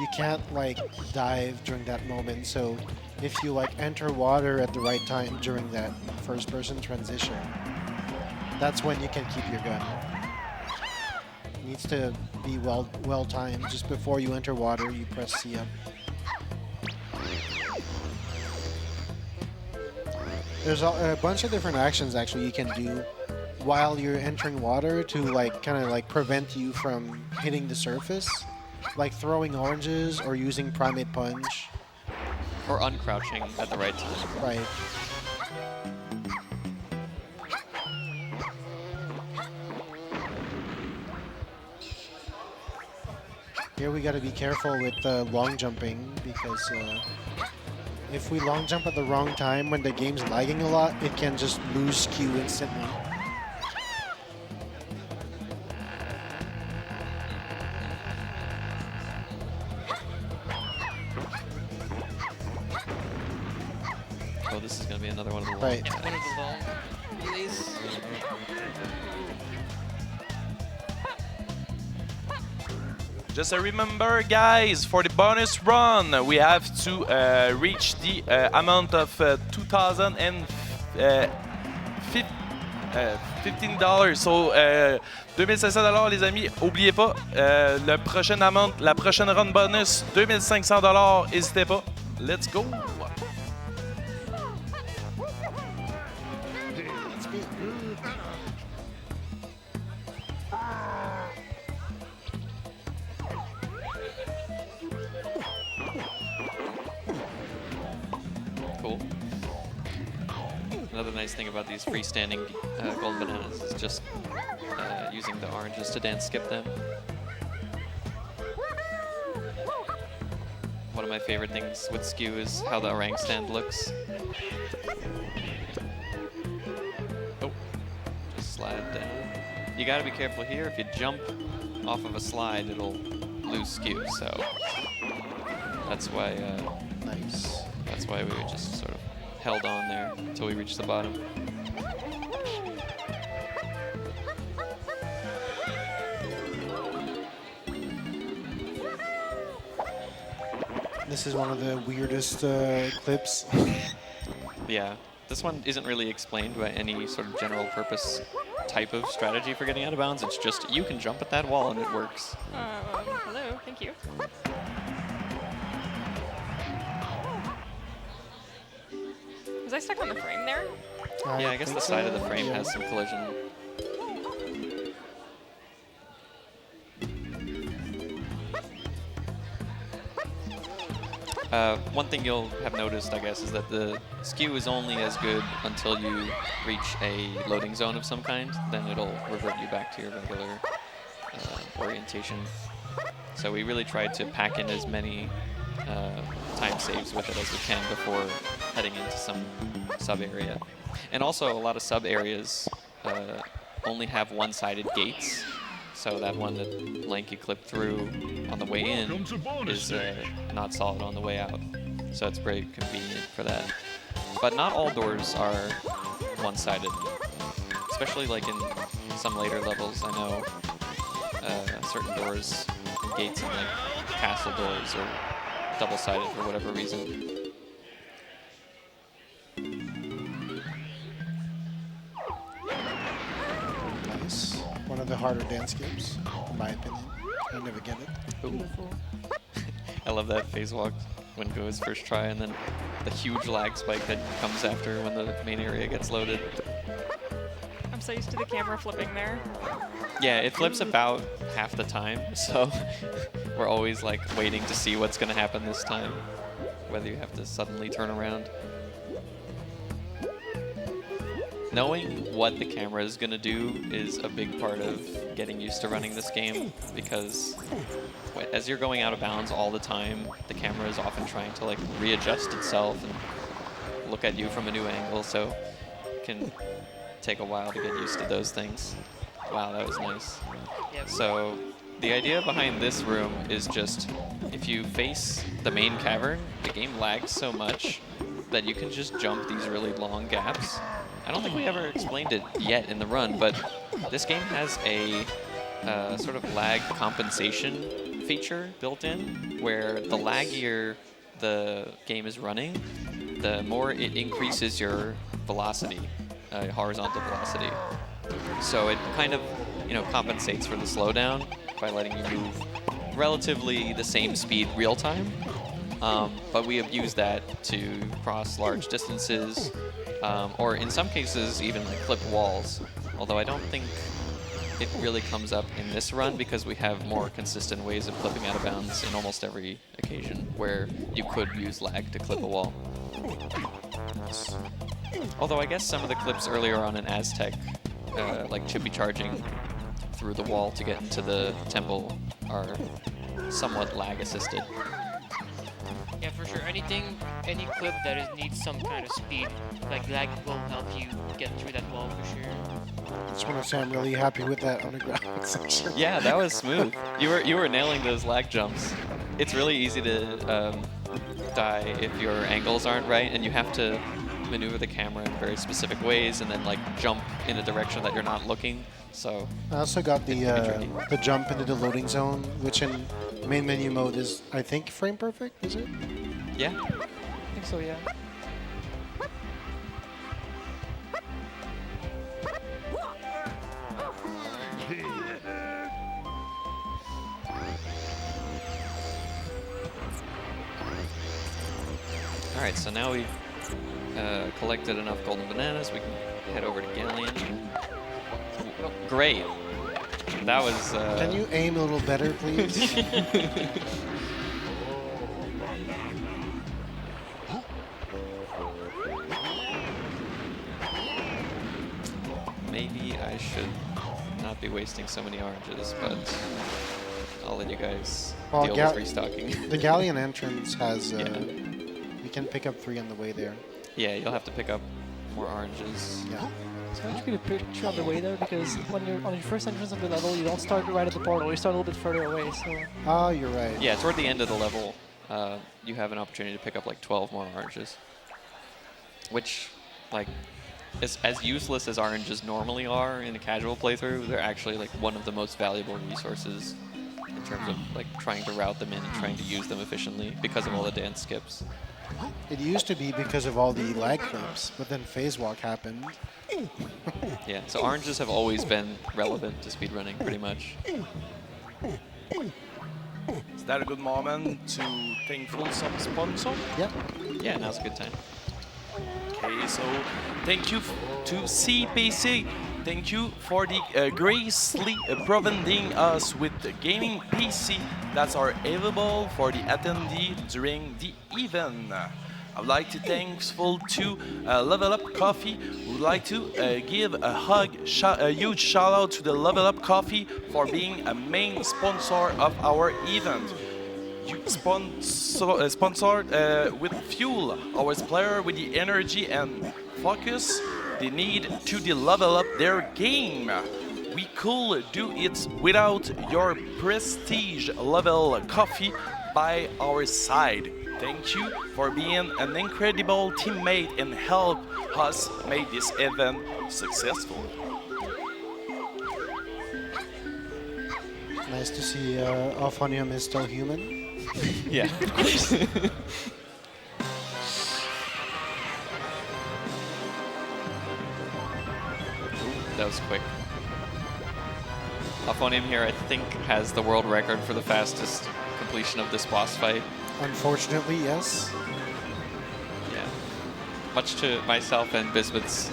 you can't like dive during that moment. So if you like enter water at the right time during that first person transition, that's when you can keep your gun. It needs to be well timed. Just before you enter water, you press C up. There's a bunch of different actions actually you can do while you're entering water to like kind of like prevent you from hitting the surface, like throwing oranges or using primate punch. Or uncrouching at the right time. Right. Here we got to be careful with long jumping because if we long jump at the wrong time when the game's lagging a lot, it can just lose skew instantly. Oh, this is going to be another one of the long Right. Yeah, one of the long relays. Just remember, guys, for the bonus run, we have to reach the amount of $2,015. So, $2,500, les amis. Oubliez pas, la prochaine run bonus, $2,500. N'hésitez pas. Let's go. nice thing about these freestanding golden bananas is just using the oranges to dance skip them. One of my favorite things with skew is how the orang stand looks. Oh, just slide down. You gotta be careful here. If you jump off of a slide, it'll lose skew. So that's why. Nice. That's why we just sort of held on there until we reached the bottom. This is one of the weirdest clips. Yeah, this one isn't really explained by any sort of general purpose type of strategy for getting out of bounds. It's just you can jump at that wall and it works. Hello, thank you. Was I stuck on the frame there? Yeah, I guess the side of the frame has some collision. One thing you'll have noticed, I guess, is that the skew is only as good until you reach a loading zone of some kind. Then it'll revert you back to your regular orientation. So we really tried to pack in as many time saves with it as we can before heading into some sub-area. And also, a lot of sub-areas only have one-sided gates. So that one that Lanky clipped through on the way in is not solid on the way out. So it's very convenient for that. But not all doors are one-sided. Especially like in some later levels, I know certain doors, gates and like castle doors are double-sided for whatever reason. Nice. One of the harder dance skips, in my opinion. I never get it. Ooh. I love that phase walk when goes first try, and then the huge lag spike that comes after when the main area gets loaded. I'm so used to the camera flipping there. Yeah, it flips about half the time, so we're always like waiting to see what's going to happen this time, whether you have to suddenly turn around. Knowing what the camera is going to do is a big part of getting used to running this game, because as you're going out of bounds all the time, the camera is often trying to like readjust itself and look at you from a new angle, so it can take a while to get used to those things. Wow, that was nice. Yep. So the idea behind this room is just if you face the main cavern, the game lags so much that you can just jump these really long gaps. I don't think we ever explained it yet in the run, but this game has a sort of lag compensation feature built in, where the laggier the game is running, the more it increases your velocity, horizontal velocity. So it kind of, compensates for the slowdown by letting you move relatively the same speed real time. But we abuse that to cross large distances, or in some cases even like clip walls. Although I don't think it really comes up in this run because we have more consistent ways of clipping out of bounds in almost every occasion where you could use lag to clip a wall. Although I guess some of the clips earlier on in Aztec, like chippy charging through the wall to get into the temple, are somewhat lag assisted. Yeah, for sure. Any clip that needs some kind of speed, like lag will help you get through that wall for sure. I just want to say I'm really happy with that underground section. Yeah, that was smooth. You were nailing those lag jumps. It's really easy to die if your angles aren't right, and you have to maneuver the camera in very specific ways and then like jump in a direction that you're not looking. So I also got the jump into the loading zone, which in main menu mode is, I think, frame perfect, is it? yeah. I think so, yeah. All right, so now we've collected enough golden bananas. We can head over to Galleon. Great. That was... Can you aim a little better, please? maybe I should not be wasting so many oranges, but I'll let you guys Well, deal with restocking. The Galleon entrance has, Yeah. you can pick up 3 on the way there. Yeah, you'll have to pick up more oranges. Yeah. So I just get a picture on the way there because when you're on your first entrance of the level, you don't start right at the portal. You start a little bit further away. So Oh, you're right. Yeah, toward the end of the level, you have an opportunity to pick up like 12 more oranges. Which, like, is as useless as oranges normally are in a casual playthrough, they're actually like one of the most valuable resources in terms of like trying to route them in and trying to use them efficiently because of all the dance skips. It used to be because of all the lag clips, but then phase walk happened. Yeah, so oranges have always been relevant to speedrunning, pretty much. Is that a good moment to thankful some sponsor? Yep. Yeah, now's a good time. Okay, so thank you to CPC. Thank you for the graciously providing us with the gaming PC that are available for the attendee during the event. I'd like to thankful to Level Up Coffee. Would like to give a huge shout out to the Level Up Coffee for being a main sponsor of our event. You sponsored with fuel our player with the energy and focus they need to level up their game. We could do it without your prestige level coffee by our side. Thank you for being an incredible teammate and help us make this event successful. Nice to see Auphonium is still human. Yeah, of course. That was quick. Auphonium here, I think, has the world record for the fastest completion of this boss fight. Unfortunately, yes. Yeah. Much to myself and Bismuth's,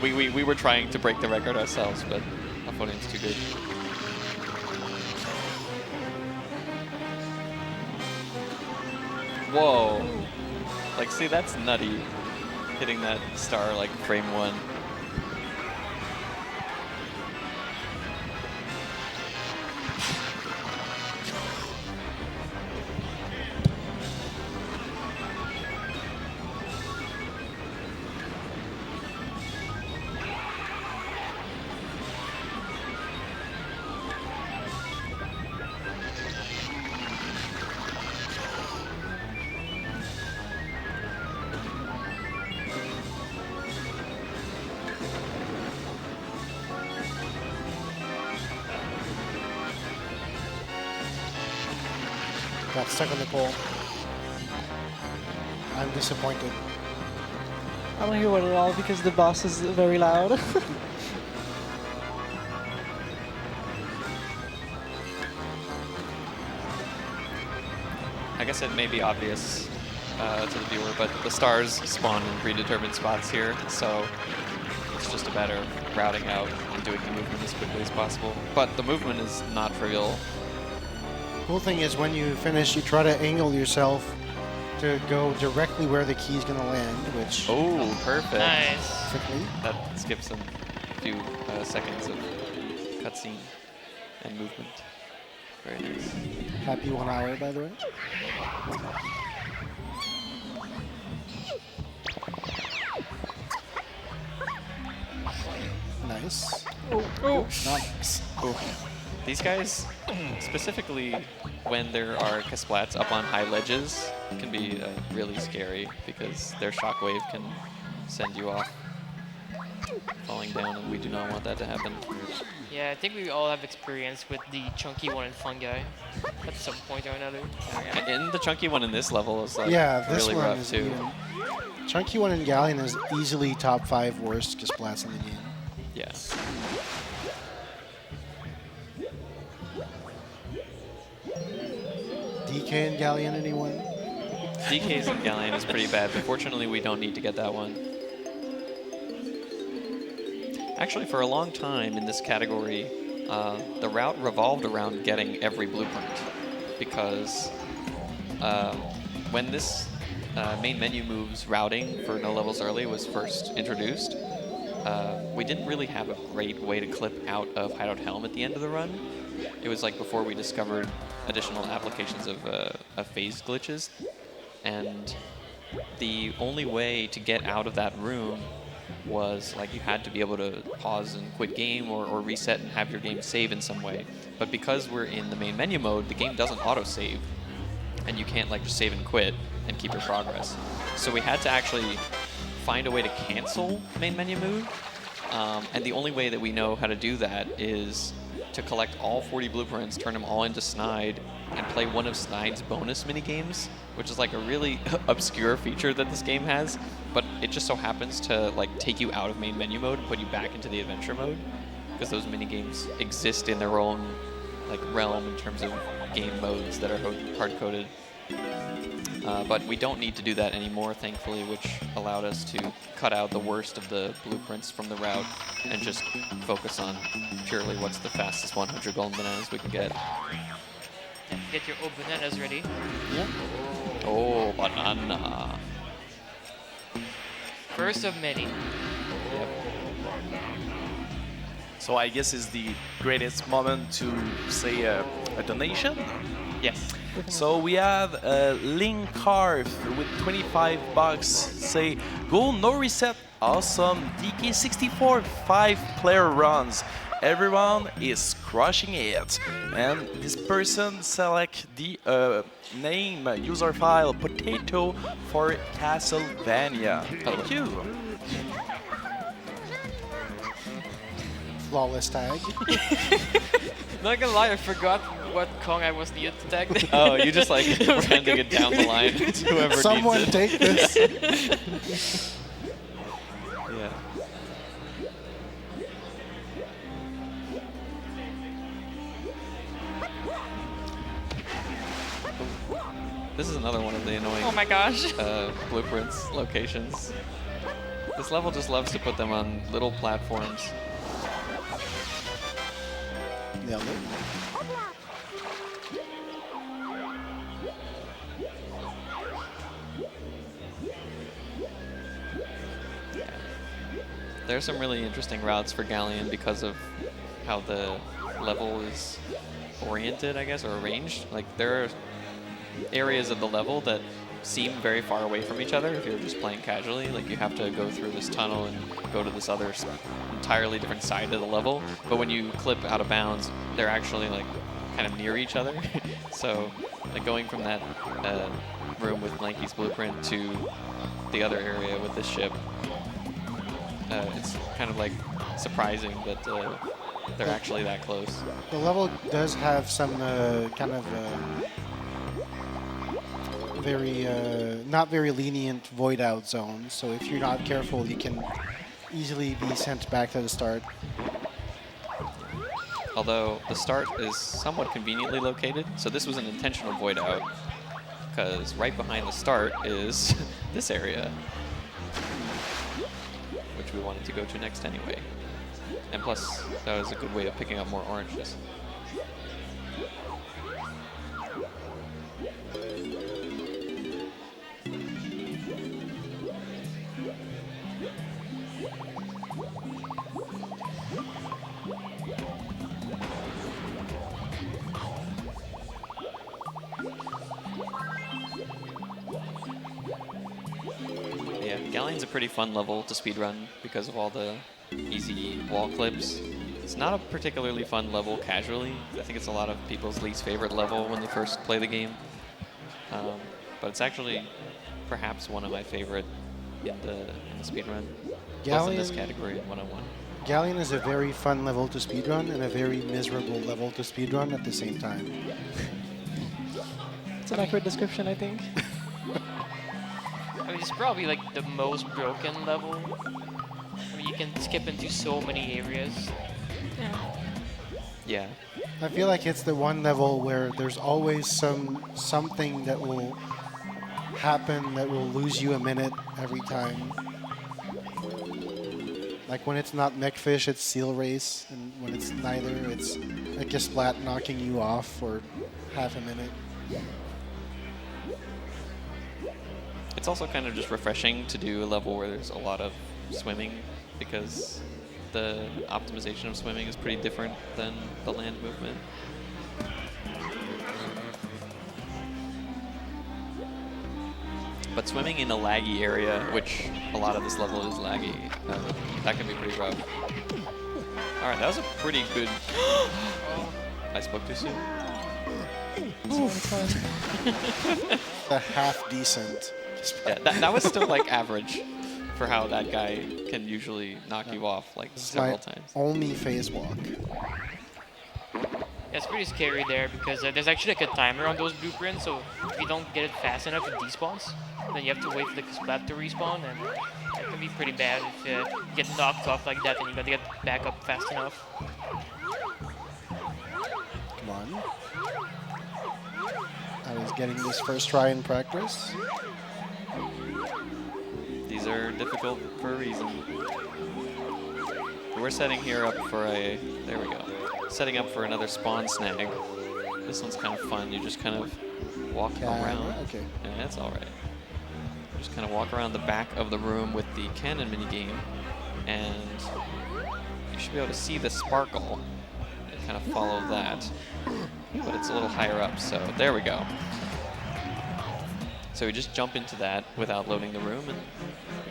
we were trying to break the record ourselves, but Auphonium's too good. Whoa. Like, see, that's nutty. Hitting that star like frame 1. Got stuck on the pole. I'm disappointed. I don't hear it at all because the boss is very loud. I guess it may be obvious to the viewer, but the stars spawn in predetermined spots here, so it's just a matter of routing out and doing the movement as quickly as possible. But the movement is not trivial. Cool thing is when you finish, you try to angle yourself to go directly where the key is going to land, which... Oh, perfect. Nice. Perfectly. That skips a few seconds of cutscene and movement. Very nice. Happy 1 hour, by the way. Nice. Oh. Nice. These guys, specifically when there are Kasplats up on high ledges, can be really scary because their shockwave can send you off falling down, and we do not want that to happen. Yeah, I think we all have experience with the chunky one and fungi at some point or another. And the chunky one in this level is like Yeah, this really one rough is too. Chunky one in Galleon is easily top 5 worst Kasplats in the game. Yeah. DK in Galleon, anyone? DK's in Galleon is pretty bad, but fortunately we don't need to get that one. Actually, for a long time in this category, the route revolved around getting every blueprint, because when this main menu moves routing for no levels early was first introduced, we didn't really have a great way to clip out of Hideout Helm at the end of the run. It was like before we discovered additional applications of phase glitches, and the only way to get out of that room was like you had to be able to pause and quit game or reset and have your game save in some way. But because we're in the main menu mode, the game doesn't auto-save, and you can't like just save and quit and keep your progress. So we had to actually find a way to cancel main menu mode, and the only way that we know how to do that is to collect all 40 blueprints, turn them all into Snide, and play one of Snide's bonus minigames, which is like a really obscure feature that this game has, but it just so happens to like take you out of main menu mode and put you back into the adventure mode, because those minigames exist in their own like realm in terms of game modes that are hard-coded. But we don't need to do that anymore, thankfully, which allowed us to cut out the worst of the blueprints from the route and just focus on purely what's the fastest 100 golden bananas we can get. Get your bananas ready. Yeah. Oh, banana. First of many. So I guess it's the greatest moment to say a donation. Yes. So we have Link Carf with 25 bucks. Say, go NoReset, awesome DK64 5-player runs. Everyone is crushing it. And this person select the name, user file, potato for Castlevania. Thank you. Flawless tag. Not gonna lie, I forgot what Kong I was needed to tag there. Oh, you just like were handing it down the line to whoever Someone needs it. take this. Yeah. This is another one of the annoying Oh my gosh. blueprints locations. This level just loves to put them on little platforms. Nailed it. There are some really interesting routes for Galleon because of how the level is oriented, I guess, or arranged. Like, there are areas of the level that seem very far away from each other if you're just playing casually. Like, you have to go through this tunnel and go to this other entirely different side of the level. But when you clip out of bounds, they're actually, like, kind of near each other. So, like, going from that room with Lanky's blueprint to the other area with this ship, it's kind of like surprising that they're actually that close. The level does have some kind of very not very lenient void out zones. So if you're not careful, you can easily be sent back to the start. Although the start is somewhat conveniently located, so this was an intentional void out, because right behind the start is this area, which we wanted to go to next anyway. And plus, that was a good way of picking up more oranges. Yeah, Galleon's a pretty fun level to speedrun because of all the easy wall clips. It's not a particularly fun level casually. I think it's a lot of people's least favorite level when they first play the game. But it's actually perhaps one of my favorite in the speedrun. Both in this category and one-on-one. Galleon is a very fun level to speedrun and a very miserable level to speedrun at the same time. It's an accurate description, I think. I mean, it's probably like the most broken level. I mean, you can skip into so many areas. Yeah. Yeah. I feel like it's the one level where there's always something that will happen that will lose you a minute every time. Like when it's not Mechfish, it's Seal Race, and when it's neither, it's like a splat knocking you off for half a minute. It's also kind of just refreshing to do a level where there's a lot of swimming because the optimization of swimming is pretty different than the land movement. But swimming in a laggy area, which a lot of this level is laggy, that can be pretty rough. All right, that was a pretty good... I spoke too soon. The half decent. Yeah, that was still like average for how that guy can usually knock you off like several times. Only phase walk. Yeah, it's pretty scary there because there's actually like a timer on those blueprints, so if you don't get it fast enough, it despawns. Then you have to wait for the splat to respawn, and it can be pretty bad if you get knocked off like that and you gotta get back up fast enough. Come on. I was getting this first try in practice. These are difficult for a reason. We're setting here up for a... There we go. Setting up for another spawn snag. This one's kind of fun. You just kind of walk around. Okay. Yeah, that's all right. Just kind of walk around the back of the room with the cannon minigame, and you should be able to see the sparkle and kind of follow that. But it's a little higher up, so there we go. So we just jump into that without loading the room and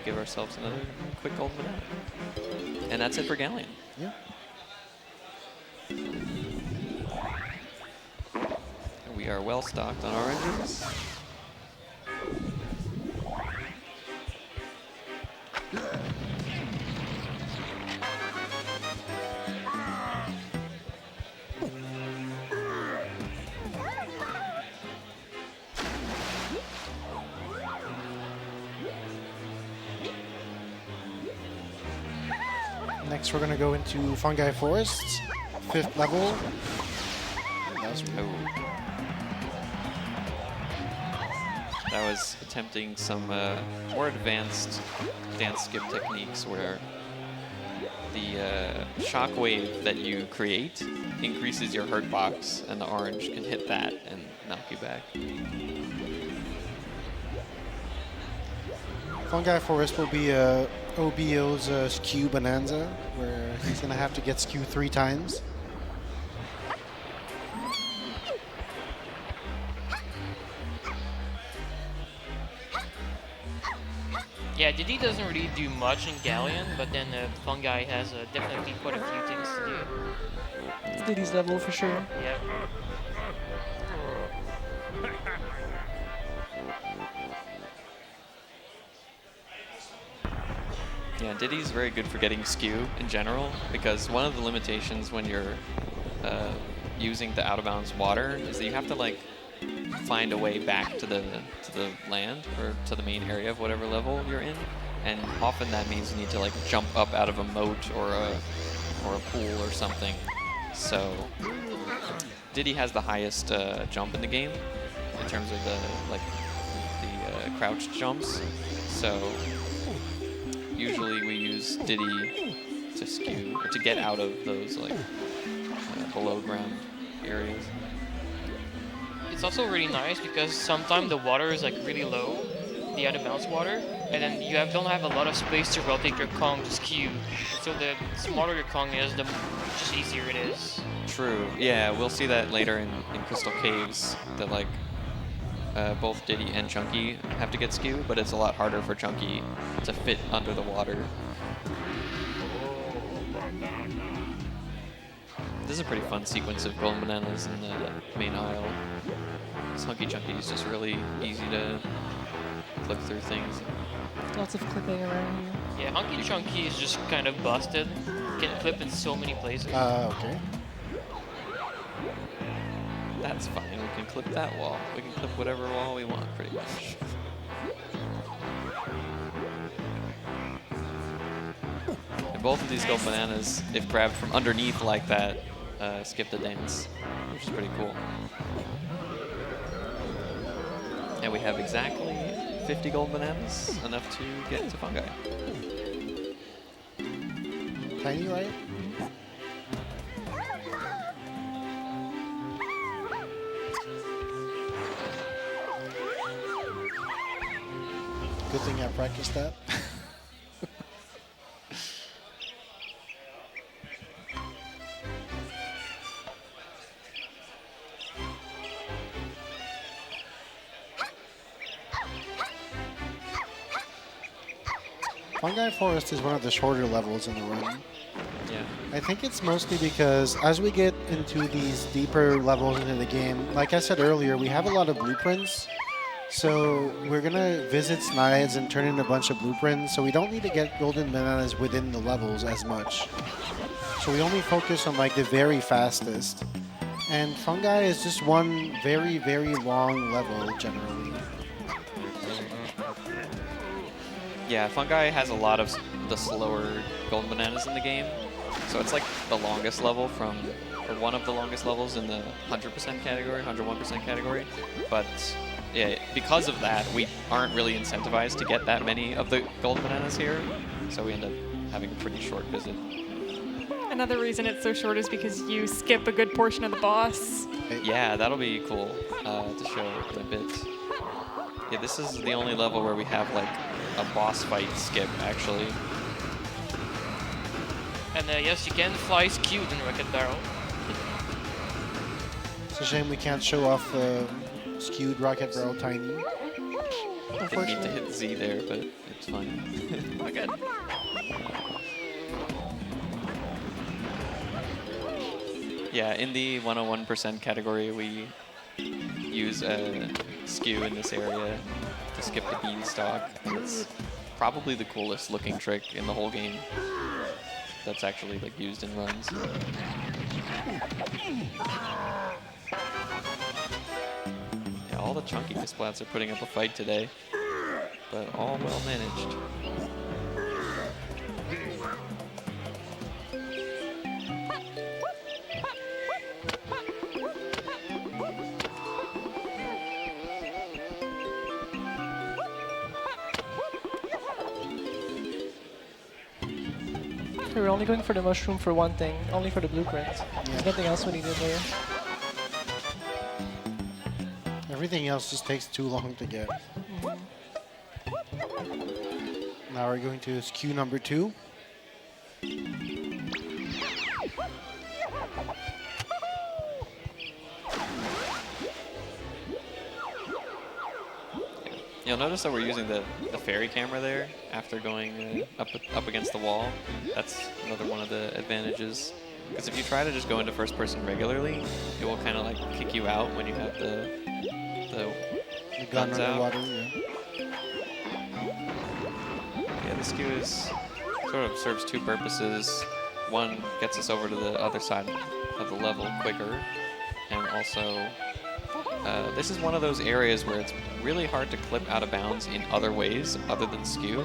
give ourselves another quick golden banana. And that's it for Galleon. Yeah. And we are well stocked on oranges. Next, we're going to go into Fungi Forests, 5th level. That was attempting some more advanced dance skip techniques where the shockwave that you create increases your hurt box, and the orange can hit that and knock you back. Fungi Forest will be Obiyo's skew bonanza, where he's going to have to get skew 3 times. Yeah, Diddy doesn't really do much in Galleon, but then Fungi has definitely quite a few things to do. It's Diddy's level for sure. Yep. Yeah, Diddy's very good for getting skew in general, because one of the limitations when you're using the out-of-bounds water is that you have to like find a way back to the land or to the main area of whatever level you're in, and often that means you need to like jump up out of a moat or a pool or something. So Diddy has the highest jump in the game in terms of the crouched jumps. So usually we use Diddy to skew or to get out of those like below ground areas. It's also really nice because sometimes the water is like really low, the out of bounds water, and then you don't have a lot of space to rotate your Kong to skew. So the smaller your Kong is, the just easier it is. True. Yeah, we'll see that later in Crystal Caves, that like both Diddy and Chunky have to get skew, but it's a lot harder for Chunky to fit under the water. This is a pretty fun sequence of golden bananas in the main aisle. This Hunky Chunky is just really easy to clip through things. Lots of clipping around here. Yeah, Hunky Chunky is just kind of busted. Can clip in so many places. Okay. That's fine. We can clip that wall. We can clip whatever wall we want, pretty much. And both of these gold bananas, if grabbed from underneath like that, skip the dance, which is pretty cool. And we have exactly 50 gold bananas, enough to get to Fungi. Tiny, right? Good thing I practiced that. Fungi Forest is one of the shorter levels in the run. Yeah. I think it's mostly because as we get into these deeper levels into the game, like I said earlier, we have a lot of blueprints. So we're gonna visit snides and turn in a bunch of blueprints, so we don't need to get golden bananas within the levels as much. So we only focus on like the very fastest. And fungi is just one very, very long level generally. Yeah, fungi has a lot of the slower golden bananas in the game. So it's like the longest level from, or one of the longest levels in the 100% category, 101% category. But yeah, because of that, we aren't really incentivized to get that many of the golden bananas here. So we end up having a pretty short visit. Another reason it's so short is because you skip a good portion of the boss. Yeah, that'll be cool to show in a bit. Yeah, this is the only level where we have like a boss fight skip, actually. And yes, you can fly skewed in Rocket Barrel. It's a shame we can't show off skewed rocket barrel tiny. Didn't need to Unfortunately. hit Z there, but it's fine. Oh, good. Yeah, in the 101% category, we use a skew in this area to skip the beanstalk. And it's probably the coolest looking trick in the whole game that's actually like used in runs. Yeah, all the chunky misplats are putting up a fight today, but all well managed. Okay, we're only going for the mushroom for one thing, only for the blueprint. There's nothing else we needed there. Everything else just takes too long to get. Now we're going to skew number 2. You'll notice that we're using the fairy camera there after going up against the wall. That's another one of the advantages. Because if you try to just go into first person regularly, it will kind of like kick you out when you have the The gun guns out. underwater, yeah. Yeah, the skew is sort of serves two purposes. One gets us over to the other side of the level quicker, and also this is one of those areas where it's really hard to clip out of bounds in other ways other than skew,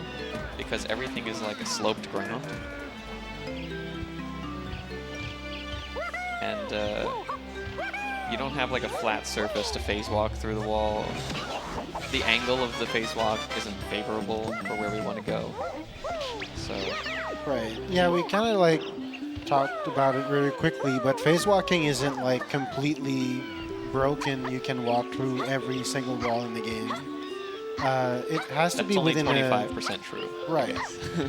because everything is like a sloped ground. And you don't have like a flat surface to phase walk through the wall. The angle of the phase walk isn't favorable for where we want to go. So Right. Yeah, we kind of like talked about it really quickly, but phase walking isn't like completely broken. You can walk through every single wall in the game. It has to that's be only within 25% true. Right.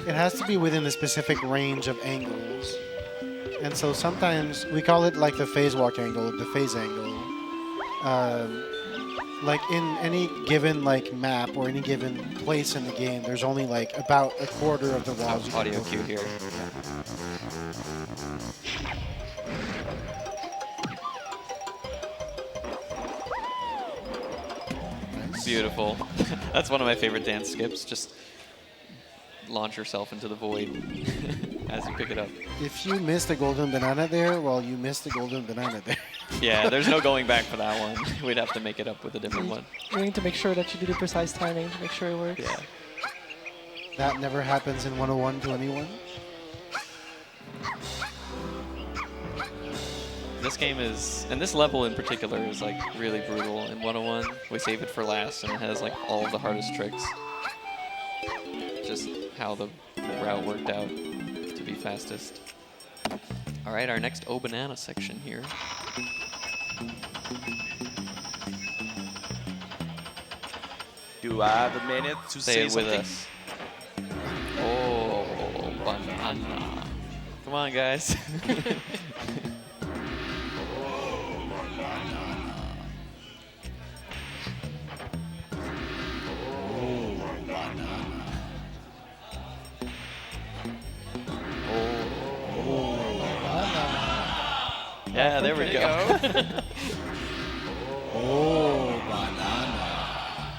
It has to be within a specific range of angles. And so sometimes we call it like the phase walk angle, the phase angle. Like in any given like map or any given place in the game, there's only like about a quarter of the walls. you can Audio go cue through. here. Nice. Beautiful. That's one of my favorite dance skips. Just launch yourself into the void as you pick it up. If you missed a golden banana there, well, you missed a golden banana there. Yeah, there's no going back for that one. We'd have to make it up with a different one. You need to make sure that you do the precise timing to make sure it works. Yeah. That never happens in 101 to anyone. This game is, and this level in particular is like really brutal. In 101, we save it for last, and it has like all of the hardest tricks. Just how the route worked out to be fastest. All right, our next O Banana section here. Do I have a minute to Stay say with something? us. Oh, banana. Come on, guys. Yeah, there we There you go. go. Oh, banana.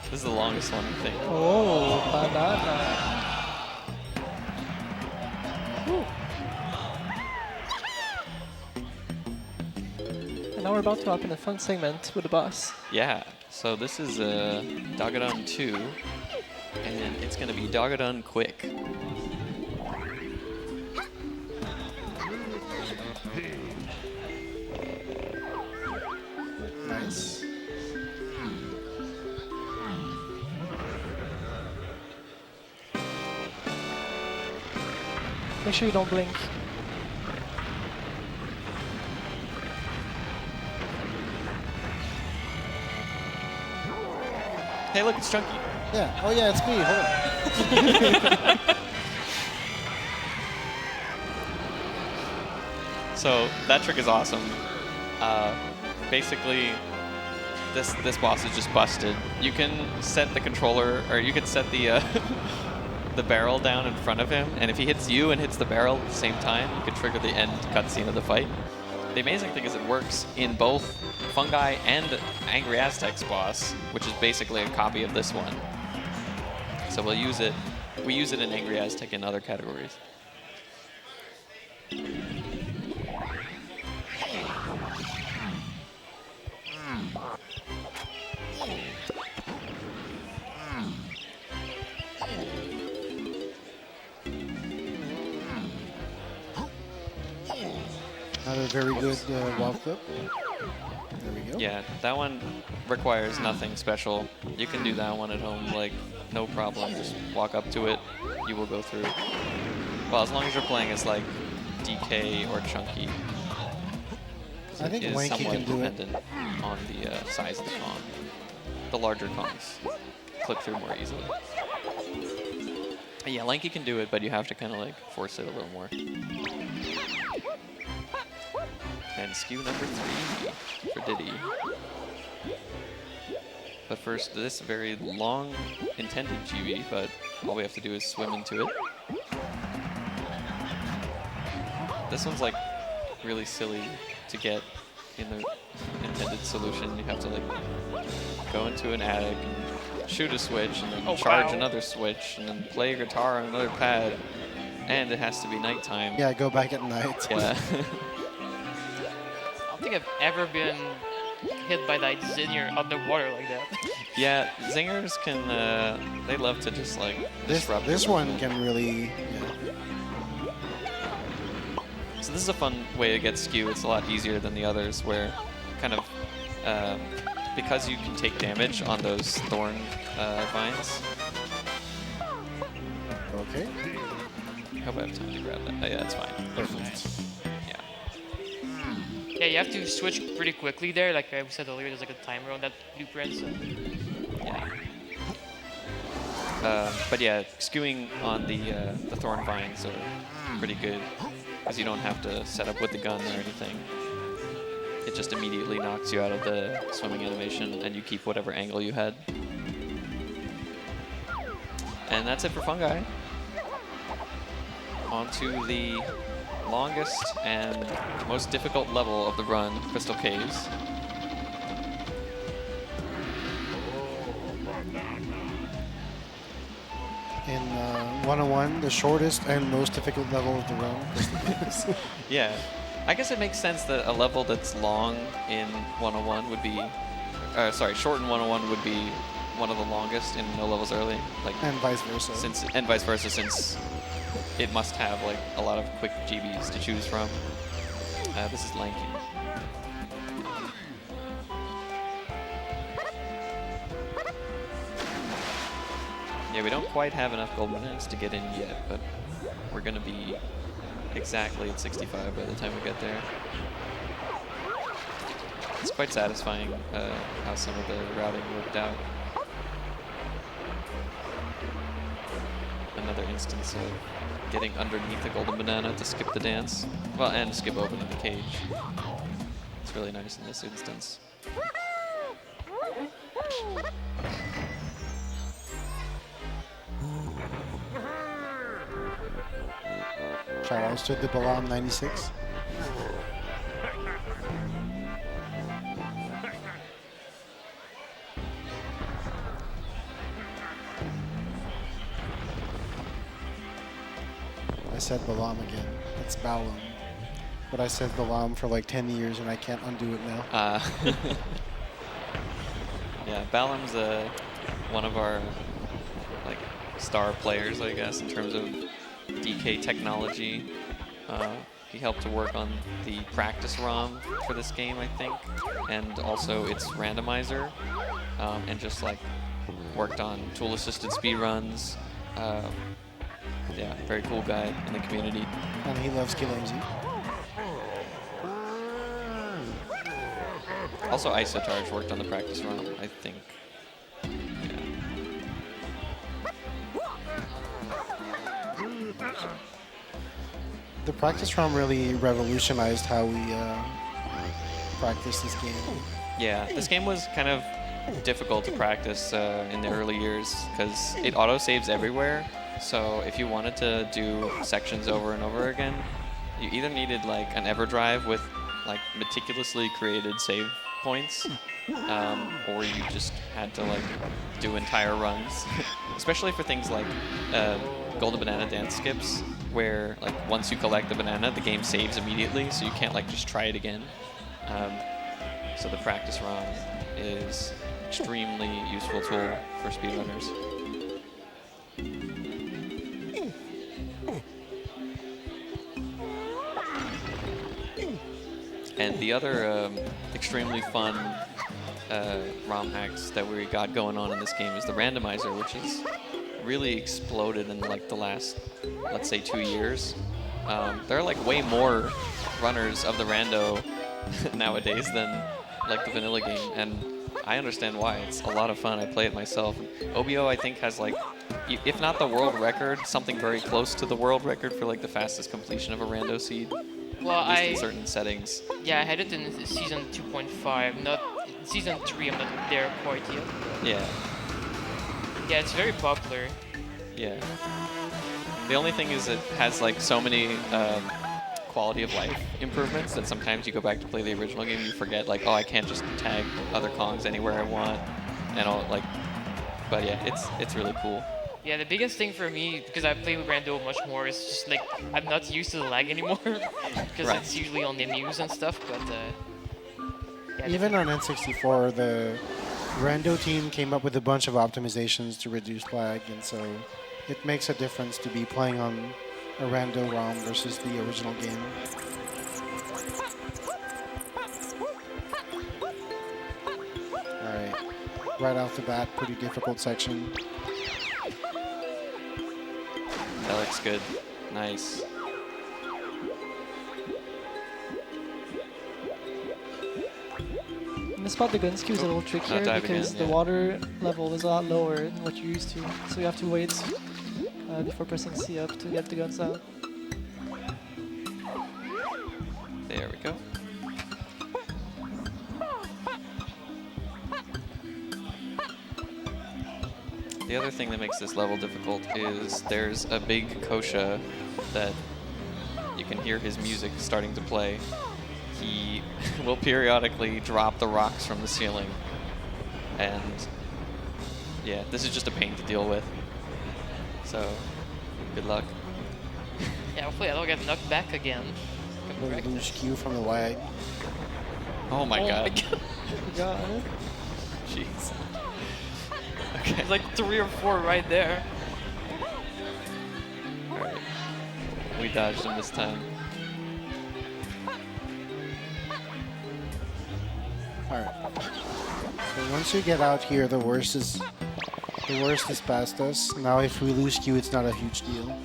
This is the longest one, I think. Oh, banana. And now we're about to open a fun segment with the boss. Yeah, so this is Dogadon 2, and it's going to be Dogadon Quick. Nice. Make sure you don't blink. Hey, look, it's Chunky. Yeah. Oh, yeah, it's me. Hold on. So that trick is awesome. Basically, this boss is just busted. You can set the controller, or you can set the the barrel down in front of him, and if he hits you and hits the barrel at the same time, you can trigger the end cutscene of the fight. The amazing thing is it works in both Fungi and Angry Aztec's boss, which is basically a copy of this one. So we'll use it. We use it in Angry Aztec in other categories. Not a very good wall flip. There we go. Yeah, that one requires nothing special. You can do that one at home, like, no problem. Just walk up to it, you will go through. Well, as long as you're playing as, like, DK or Chunky. 'Cause I it think is Wanky somewhat can do it. dependent on the size of the Kong. The larger Kongs clip through more easily. Yeah, Lanky can do it, but you have to kind of, like, force it a little more. And skew number 3 for Diddy. But first, this very long intended GB, but all we have to do is swim into it. This one's like really silly to get in the intended solution. You have to like go into an attic and shoot a switch and then charge another switch and then play a guitar on another pad. And it has to be nighttime. Yeah, go back at night. Yeah. I don't think I've ever been hit by that zinger underwater like that. Yeah, zingers can, they love to just like disrupt. This your one movement. can really, So this is a fun way to get skew. It's a lot easier than the others where kind of, because you can take damage on those thorn vines. Okay. I hope I have time to grab that. Oh yeah, that's fine. Perfect. Yeah. Yeah, you have to switch pretty quickly there. Like I said earlier, there's like a timer on that blueprint. So. Yeah. But yeah, skewing on the thorn vines are pretty good because you don't have to set up with the gun or anything. It just immediately knocks you out of the swimming animation and you keep whatever angle you had. And that's it for Fungi. On to the longest and most difficult level of the run, Crystal Caves. In 101, the shortest and most difficult level of the run. Yeah. I guess it makes sense that a level that's long in 101 would be, short in 101 would be one of the longest in No Levels Early. Like, And vice versa. and vice versa, since it must have like a lot of quick GBs to choose from. This is Lanky. Yeah, we don't quite have enough gold bananas to get in yet, but we're gonna be exactly at 65 by the time we get there. It's quite satisfying how some of the routing worked out. Another instance of getting underneath the golden banana to skip the dance. Well, and skip open in the cage. It's really nice in this instance. Shout outs to the Balam 96. said Balam again. It's Balam. But I said Balam for like 10 years and I can't undo it now. Yeah, Balam's one of our like star players, I guess, in terms of DK technology. He helped to work on the practice ROM for this game, I think, and also its randomizer, and just like worked on tool-assisted speedruns. Yeah, very cool guy in the community. And he loves killing Z. Also, Isotarge worked on the practice ROM, I think. The practice ROM really revolutionized how we practice this game. Yeah, this game was kind of difficult to practice in the early years because it auto-saves everywhere. So if you wanted to do sections over and over again, you either needed like an EverDrive with like meticulously created save points, or you just had to like do entire runs, especially for things like Golden Banana dance skips, where like once you collect the banana, the game saves immediately, so you can't like just try it again. So the practice ROM is extremely useful tool for speedrunners. And the other extremely fun ROM hacks that we got going on in this game is the randomizer, which has really exploded in like the last, let's say, 2 years. There are like way more runners of the rando nowadays than like the vanilla game, and I understand why. It's a lot of fun. I play it myself. Obiyo, I think, has like, if not the world record, something very close to the world record for like the fastest completion of a rando seed. Well, at least in certain settings. Yeah, I had it in season 2.5, not season 3. I'm not there quite yet. Yeah. Yeah, it's very popular. Yeah. The only thing is it has like so many quality of life improvements that sometimes you go back to play the original game and you forget like, oh, I can't just tag other Kongs anywhere I want, and all like. But yeah, it's really cool. Yeah, the biggest thing for me, because I play with Rando much more, is just like I'm not used to the lag anymore, because Right. it's usually on the news and stuff. But yeah, Even on N64, the Rando team came up with a bunch of optimizations to reduce lag, and so it makes a difference to be playing on a Rando ROM versus the original game. Alright, right off the bat, pretty difficult section. That looks good. Nice. And the spot the gun skew is a little trickier diving because in, the yeah. water level is a lot lower than what you're used to. So you have to wait before pressing C up to get the guns out. There we go. The other thing that makes this level difficult is there's a big Kosha that you can hear his music starting to play. He will periodically drop the rocks from the ceiling, and yeah, this is just a pain to deal with. So, good luck. yeah, hopefully I don't get knocked back again. The loose cue from the lag. Oh my god. Got it. Jeez. Okay. There's like 3 or 4 right there. Alright. We dodged him this time. Alright. So once you get out here, the worst is past us. Now if we lose Q, it's not a huge deal.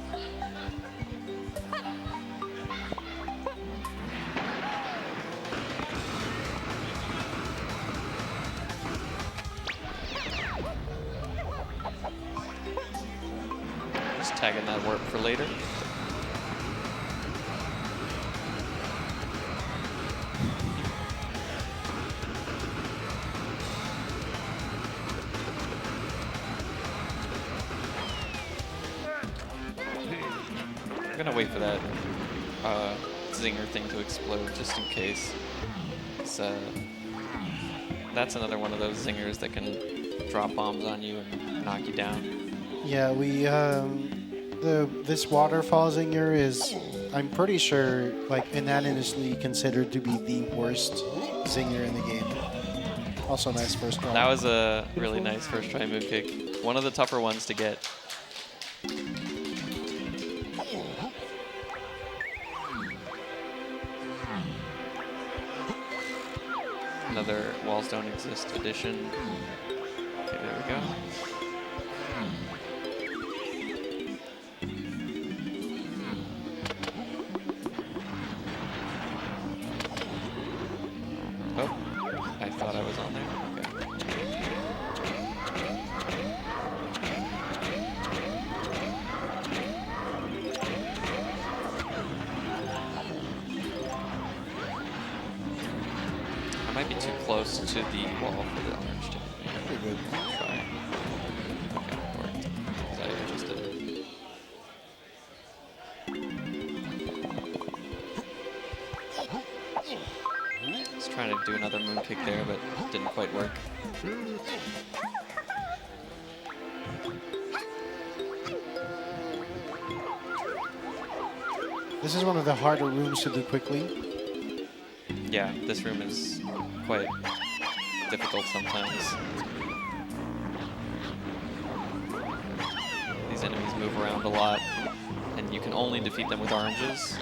Just tagging that warp for later. I'm gonna wait for that zinger thing to explode just in case. It's, that's another one of those zingers that can drop bombs on you and knock you down. Yeah, we This waterfall zinger is, I'm pretty sure, like unanimously considered to be the worst zinger in the game. Also nice first try. That was a really nice first try move kick. One of the tougher ones to get. Another Walls Don't Exist edition. Okay, there we go. Oh, I thought I was on there. Okay. I might be too close to the wall for the orange to Pretty good. try. Okay, worked. 'Cause I just did it. I was trying to do another moon kick there, but didn't quite work. This is one of the harder rooms to do quickly. Yeah, this room is quite difficult sometimes. These enemies move around a lot, and you can only defeat them with oranges.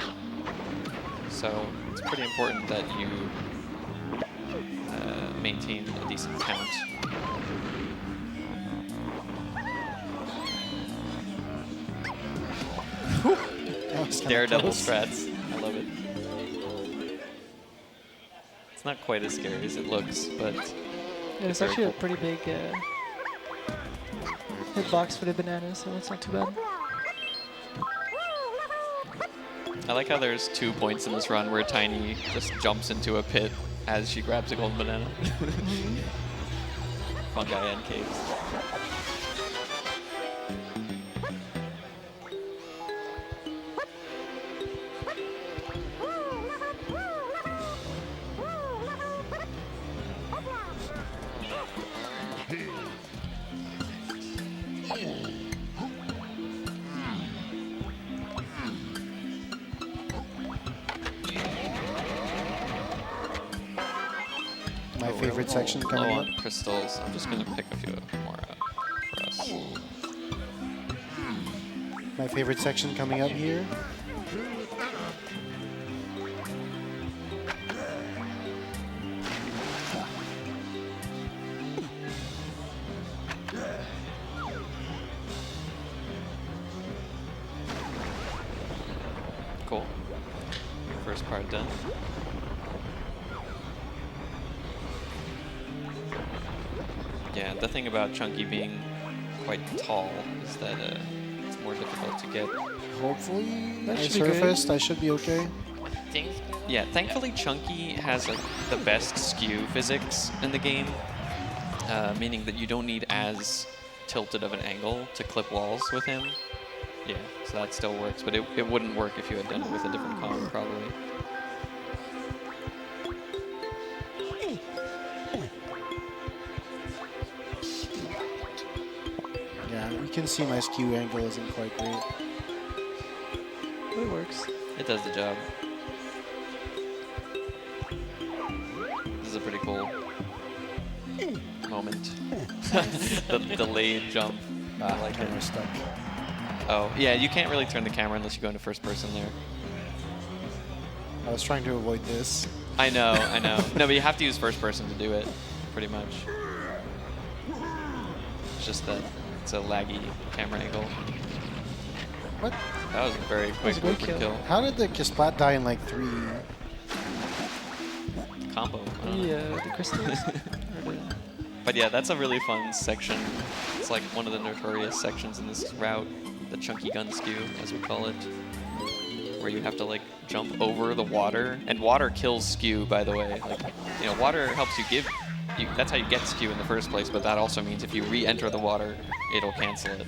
So it's pretty important that you maintain a decent count. That was kinda Daredevil close. strats. I love it. It's not quite as scary as it looks, but Yeah, it's very actually a cool. pretty big hitbox for the bananas, so that's not too bad. I like how there's 2 points in this run where Tiny just jumps into a pit as she grabs a golden banana. Fungi and caves. My favorite section Low coming up. on crystals. I'm just gonna pick a few more out for us. My favorite section coming up here. Cool. First part done. Yeah, the thing about Chunky being quite tall is that it's more difficult to get. Hopefully, That I should be good. surfaced. I should be okay. Things. Yeah, thankfully Chunky has like the best skew physics in the game, meaning that you don't need as tilted of an angle to clip walls with him. Yeah, so that still works, but it wouldn't work if you had done it with a different combo, probably. Yeah, you can see my skew angle isn't quite great. But it works. It does the job. This is a pretty cool moment. The delayed jump. I like it. Camera's stuck. Oh, yeah, you can't really turn the camera unless you go into first person there. I was trying to avoid this. I know, I know. No, but you have to use first person to do it, pretty much. It's just that it's a laggy camera angle. What? That was a very quick a great quick kill. kill. How did the Kisplat die in like 3? Combo. I don't know. The crystals. Or the- But yeah, that's a really fun section. It's like one of the notorious sections in this route, the chunky gun skew, as we call it, where you have to like jump over the water, and water kills skew, by the way. Like, you know, water helps you give. That's how you get skew in the first place, but that also means if you re-enter the water, it'll cancel it.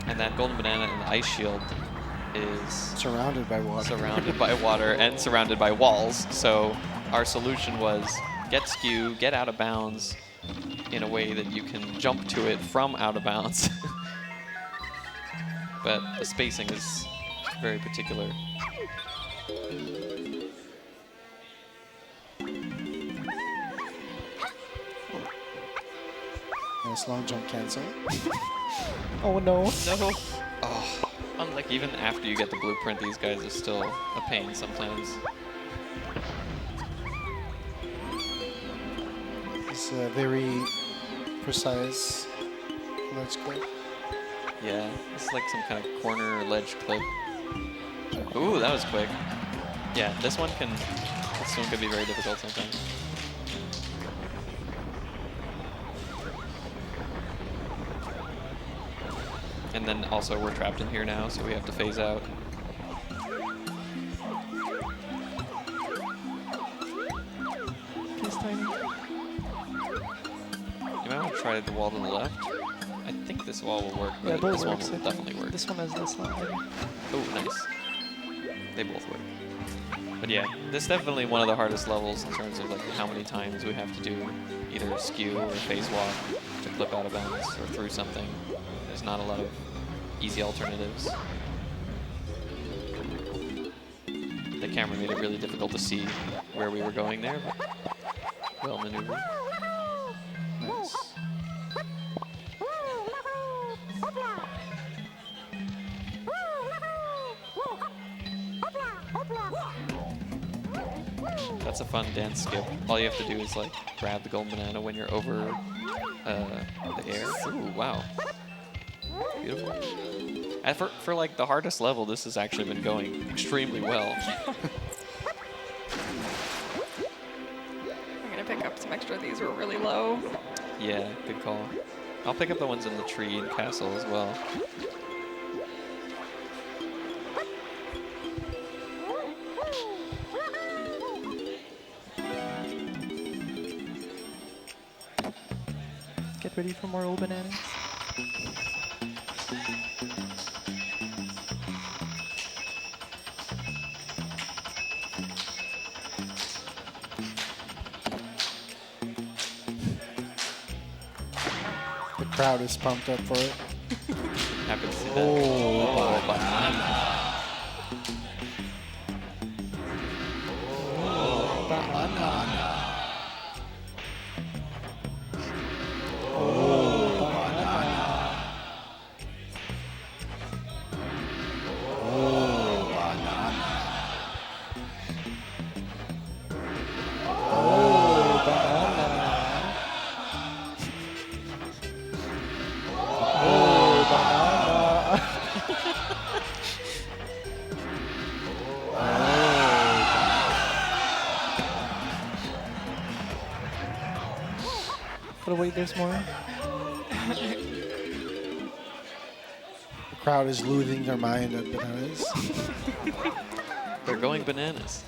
And that golden banana and the ice shield is Surrounded by water. surrounded by water and surrounded by walls. So our solution was get skew, get out of bounds in a way that you can jump to it from out of bounds. but the spacing is very particular. Nice long jump cancel. Oh no. No. Oh, Unlucky. even after you get the blueprint, these guys are still a pain sometimes. It's very precise ledge clip. Yeah, it's like some kind of corner ledge clip. Ooh, that was quick. Yeah, this one can be very difficult sometimes. And then also we're trapped in here now, so we have to phase out. He's tiny. You might want to try the wall to the left. I think this wall will work, Yeah, but both this one works. will definitely work. This one has less line. Oh, nice. They both work. But yeah, this is definitely one of the hardest levels in terms of like how many times we have to do either skew or phase walk to flip out of bounds or through something. There's not a lot of easy alternatives. The camera made it really difficult to see where we were going there, but well maneuvered. Nice. That's a fun dance skip. All you have to do is like grab the golden banana when you're over the air. Ooh, wow. Beautiful. And for like the hardest level, this has actually been going extremely well. I'm gonna pick up some extra of these. Were really low. Yeah, good call. I'll pick up the ones in the tree and castle as well. Get ready for more old bananas. The crowd is pumped up for it. Happy to see that. Oh, banana. But wait, there's more. The crowd is losing their mind at bananas. They're going bananas.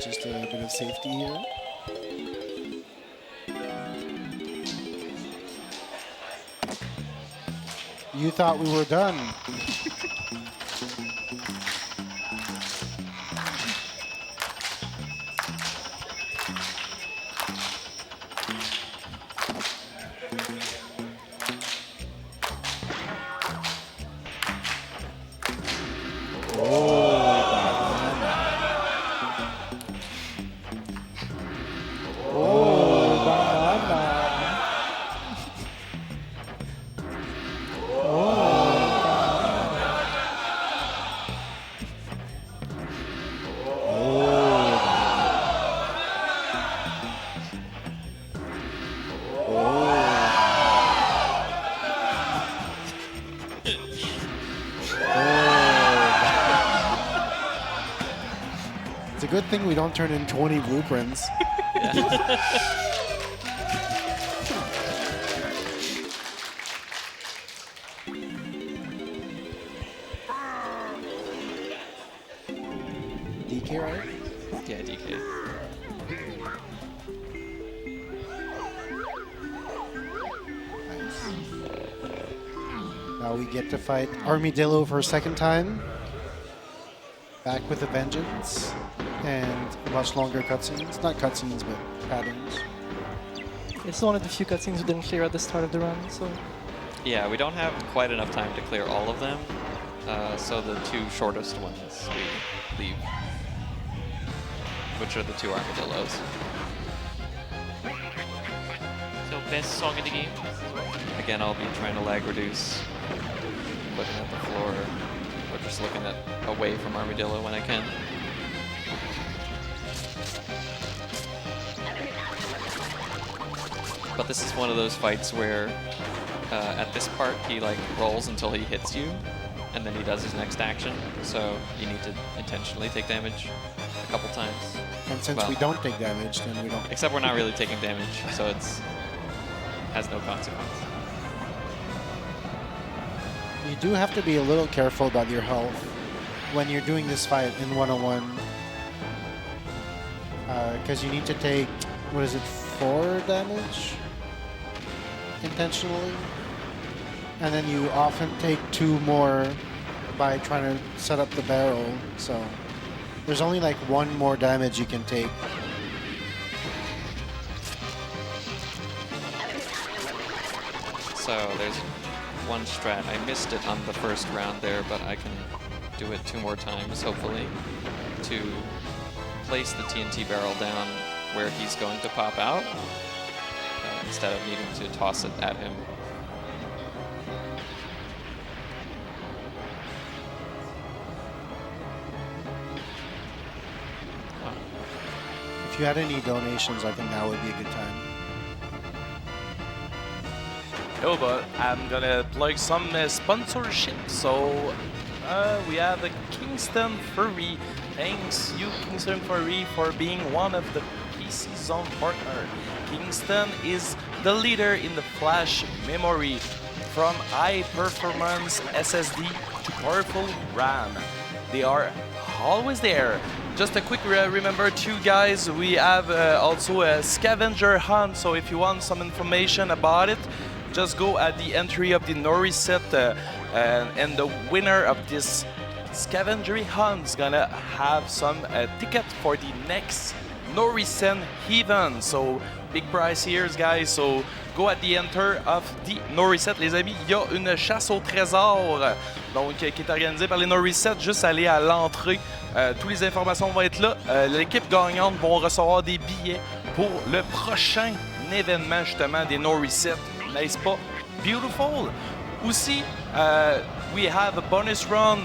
Just a bit of safety here. You thought we were done. It's a good thing we don't turn in 20 blueprints. DK, right? Yeah, DK. Nice. Now we get to fight Armadillo for a second time. Back with a vengeance. And much longer cutscenes. Not cutscenes, but patterns. It's one of the few cutscenes we didn't clear at the start of the run, so Yeah, we don't have quite enough time to clear all of them, so the 2 shortest ones we leave, which are the 2 armadillos. So best song in the game. Again, I'll be trying to lag reduce, looking at the floor, or just looking away from armadillo when I can. But this is one of those fights where at this part he like rolls until he hits you, and then he does his next action. So you need to intentionally take damage a couple times. And since we don't take damage, then we don't. Except we're not really taking damage, so it's has no consequence. You do have to be a little careful about your health when you're doing this fight in 101, because you need to take, what is it, 4 damage intentionally, and then you often take 2 more by trying to set up the barrel. So there's only like 1 more damage you can take. So there's one strat. I missed it on the first round there, but I can do it 2 more times, hopefully, to place the TNT barrel down where he's going to pop out, instead of needing to toss it at him. If you had any donations, I think now would be a good time. No, but I'm gonna plug some sponsorship. So we have the Kingston Furry. Thanks you, Kingston Furry, for being one of the PC Zone partner. Kingston is the leader in the flash memory, from high performance SSD to powerful RAM. They are always there. Just a quick remember too, guys, we have also a scavenger hunt, so if you want some information about it, just go at the entry of the NoReset, and the winner of this scavenger hunt is gonna have some ticket for the next NoReset event. So big prize here, guys, so go at the enter of the NoReset. Les amis, il y a une chasse au trésor donc, qui est organisée par les NoReset. Juste aller à l'entrée. Toutes les informations vont être là. L'équipe gagnante vont recevoir des billets pour le prochain événement justement des NoReset. N'est-ce pas beautiful? Aussi, we have a bonus run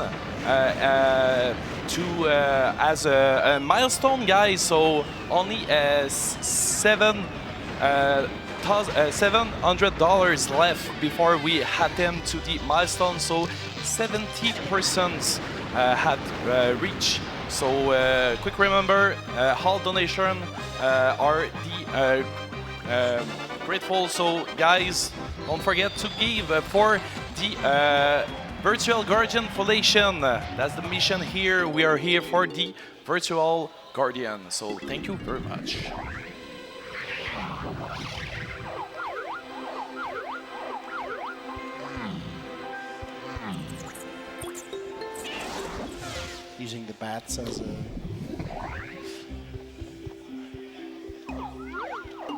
to as a milestone, guys. So only $700 left before we attempt to the milestone. So 70% had reached. So quick remember, all donation are the grateful. So guys, don't forget to give for the Virtual Guardian Foundation. That's the mission here. We are here for the Virtual Guardian. So thank you very much. Using the bats as a...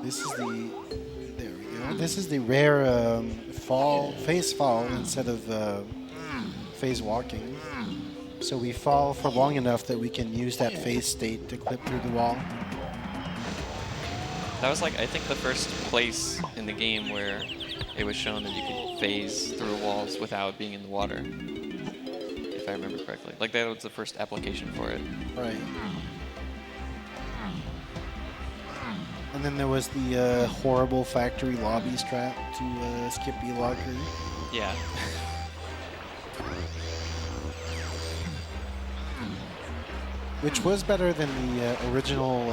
This is the... There we go. This is the rare phase fall instead of phase walking. So we fall for long enough that we can use that phase state to clip through the wall. That was like, I think, the first place in the game where it was shown that you could phase through walls without being in the water, if I remember correctly. Like, that was the first application for it. Right. And then there was the horrible factory lobby strat to skip B-Locker. Yeah. Which was better than the original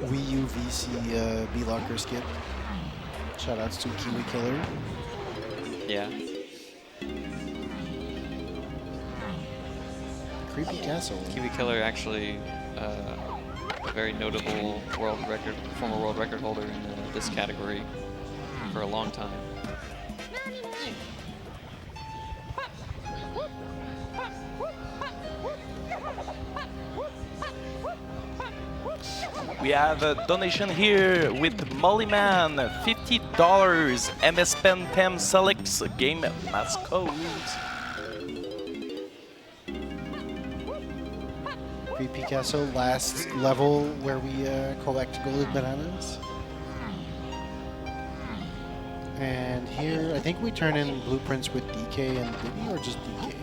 Wii U VC B-Locker skip. Shoutouts to Kiwi Killer. Yeah. Creepy Castle. Kiwi Killer actually a very notable former world record holder in this category for a long time. We have a donation here with Mollyman, $50. MS Pen Tem Selects Game Mascot. Free Picasso, last level where we collect golden bananas. And here, I think we turn in blueprints with DK and Diddy, or just DK?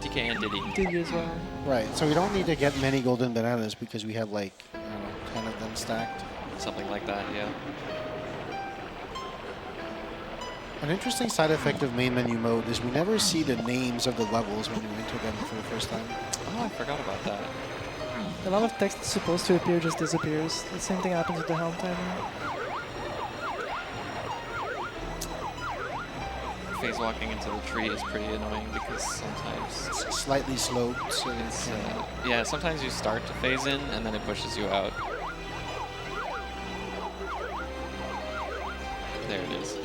DK and Diddy. Diddy as well. Right, so we don't need to get many golden bananas because we have like, I don't know, 10 of them stacked. Something like that, yeah. An interesting side effect of main menu mode is we never see the names of the levels when we enter them for the first time. Oh, I forgot about that. A lot of text that's supposed to appear just disappears. The same thing happens with the helm timer. Phase walking into the tree is pretty annoying because sometimes It's slightly sloped, so it's yeah, sometimes you start to phase in and then it pushes you out. There it is.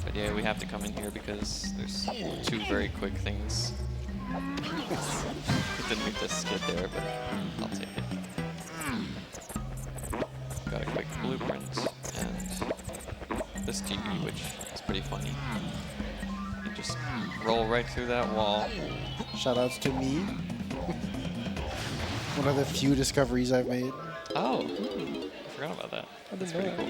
But yeah, we have to come in here because there's two very quick things. It didn't mean to skid there, but I'll take it. Got a quick blueprint and this TV, which is pretty funny. You just roll right through that wall. shoutouts to me. One of the few discoveries I've made. Oh, I forgot about that. That's pretty cool.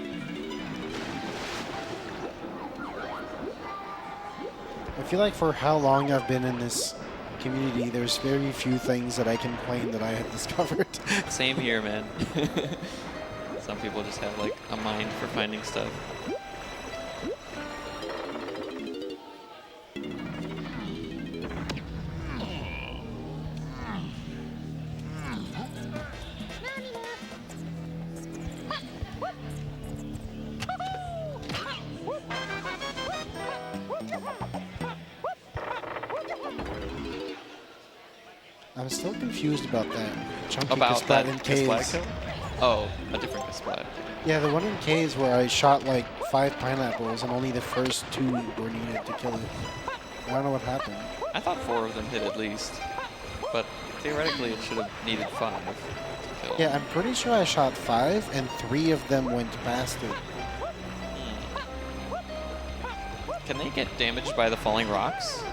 I feel like for how long I've been in this community, there's very few things that I can claim that I had discovered. Same here, man. Some people just have like a mind for finding stuff. I'm still confused about that chunky About that Kasplat in Kasplat K's. kill? Oh, a different Kasplat. Yeah, the one in K's where I shot like 5 pineapples and only the first 2 were needed to kill it. I don't know what happened. I thought 4 of them hit at least, but theoretically it should have needed 5 to kill. Yeah, I'm pretty sure I shot 5 and 3 of them went past it. Can they get damaged by the falling rocks?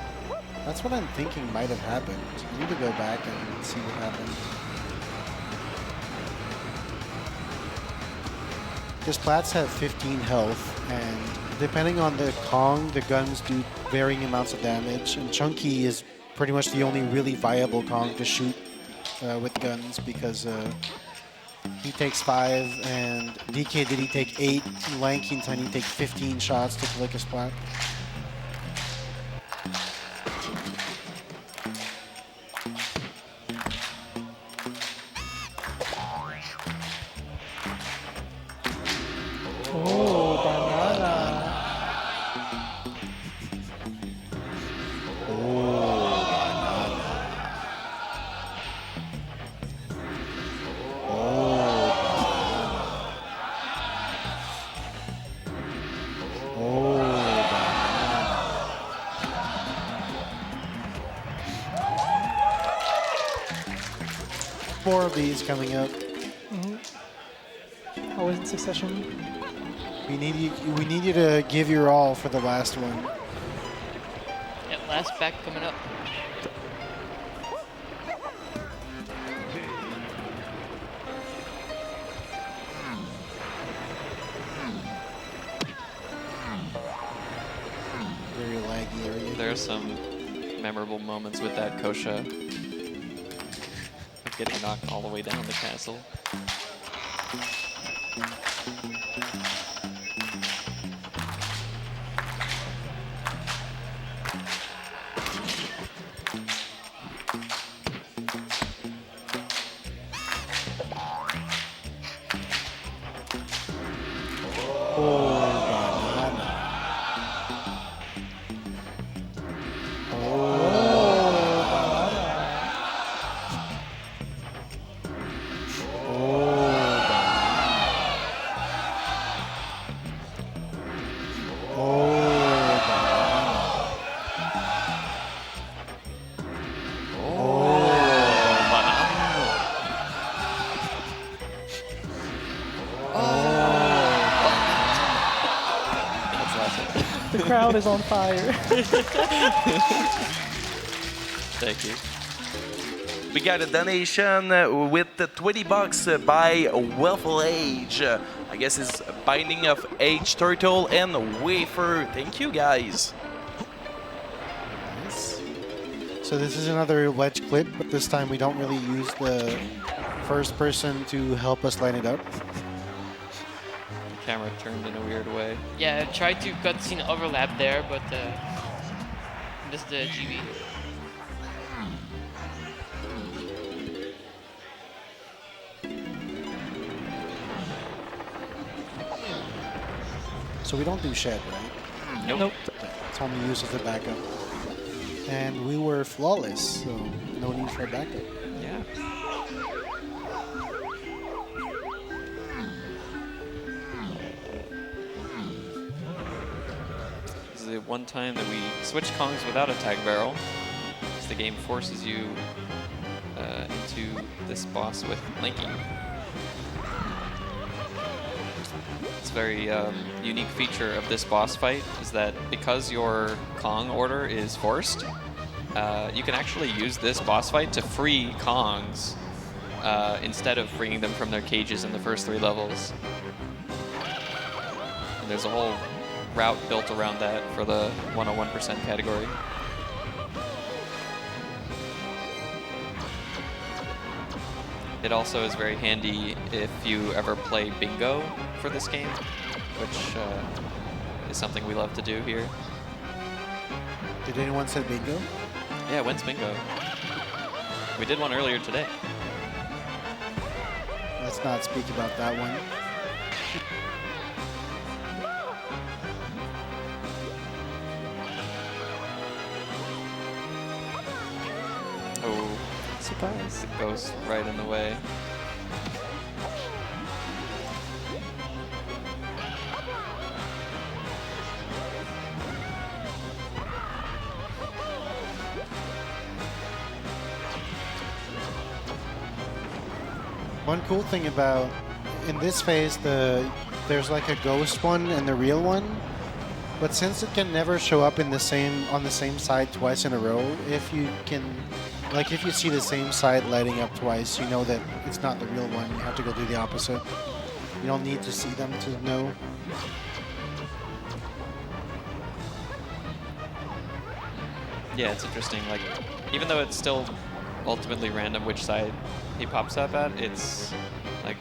That's what I'm thinking might have happened. I need to go back and see what happened. Kasplats have 15 health, and depending on the Kong, the guns do varying amounts of damage. And Chunky is pretty much the only really viable Kong to shoot with guns because he takes 5, and DK Diddy take 8, Lanky and Tiny take 15 shots to kill a Kasplat. Oh, banana. More of these coming up. Always in succession. We need you to give your all for the last one. Yeah, last pack coming up. Very laggy area. There are some memorable moments with that Kosha. Getting knocked all the way down the castle. The crowd is on fire. Thank you. We got a donation with the $20 by Waffle Age. I guess it's Binding of Age Turtle and Wafer. Thank you, guys. Nice. So this is another wedge clip, but this time we don't really use the first person to help us line it up. The camera turned in a weird way. Yeah, I tried to cutscene overlap there, but missed the GB. So we don't do shed, right? Nope. It's only used as a backup. And we were flawless, so no need for a backup. Yeah. This is the one time that we switch Kongs without a tag barrel. Because the game forces you into this boss with linking. It's a very unique feature of this boss fight is that because your Kong order is forced, you can actually use this boss fight to free Kongs instead of freeing them from their cages in the first 3 levels. And there's a whole route built around that for the 101% category. It also is very handy if you ever play bingo for this game, which is something we love to do here. Did anyone say bingo? Yeah, when's bingo? We did one earlier today. Let's not speak about that one. Oh, Surprise. it goes right in the way. One cool thing about in this phase, there's like a ghost one and the real one, but since it can never show up in on the same side twice in a row, if you see the same side lighting up twice, you know that it's not the real one. You have to go do the opposite. You don't need to see them to know. Yeah, it's interesting. Like, even though it's still ultimately random which side he pops up at, it's like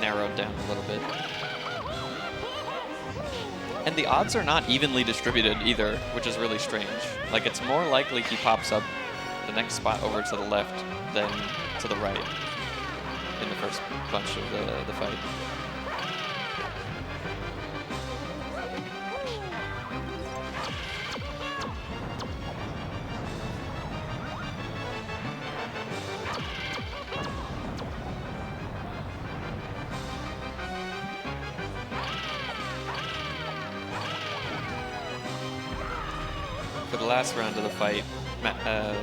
narrowed down a little bit. And the odds are not evenly distributed either, which is really strange. Like, it's more likely he pops up the next spot over to the left than to the right in the first bunch of the fight. For the last round of the fight,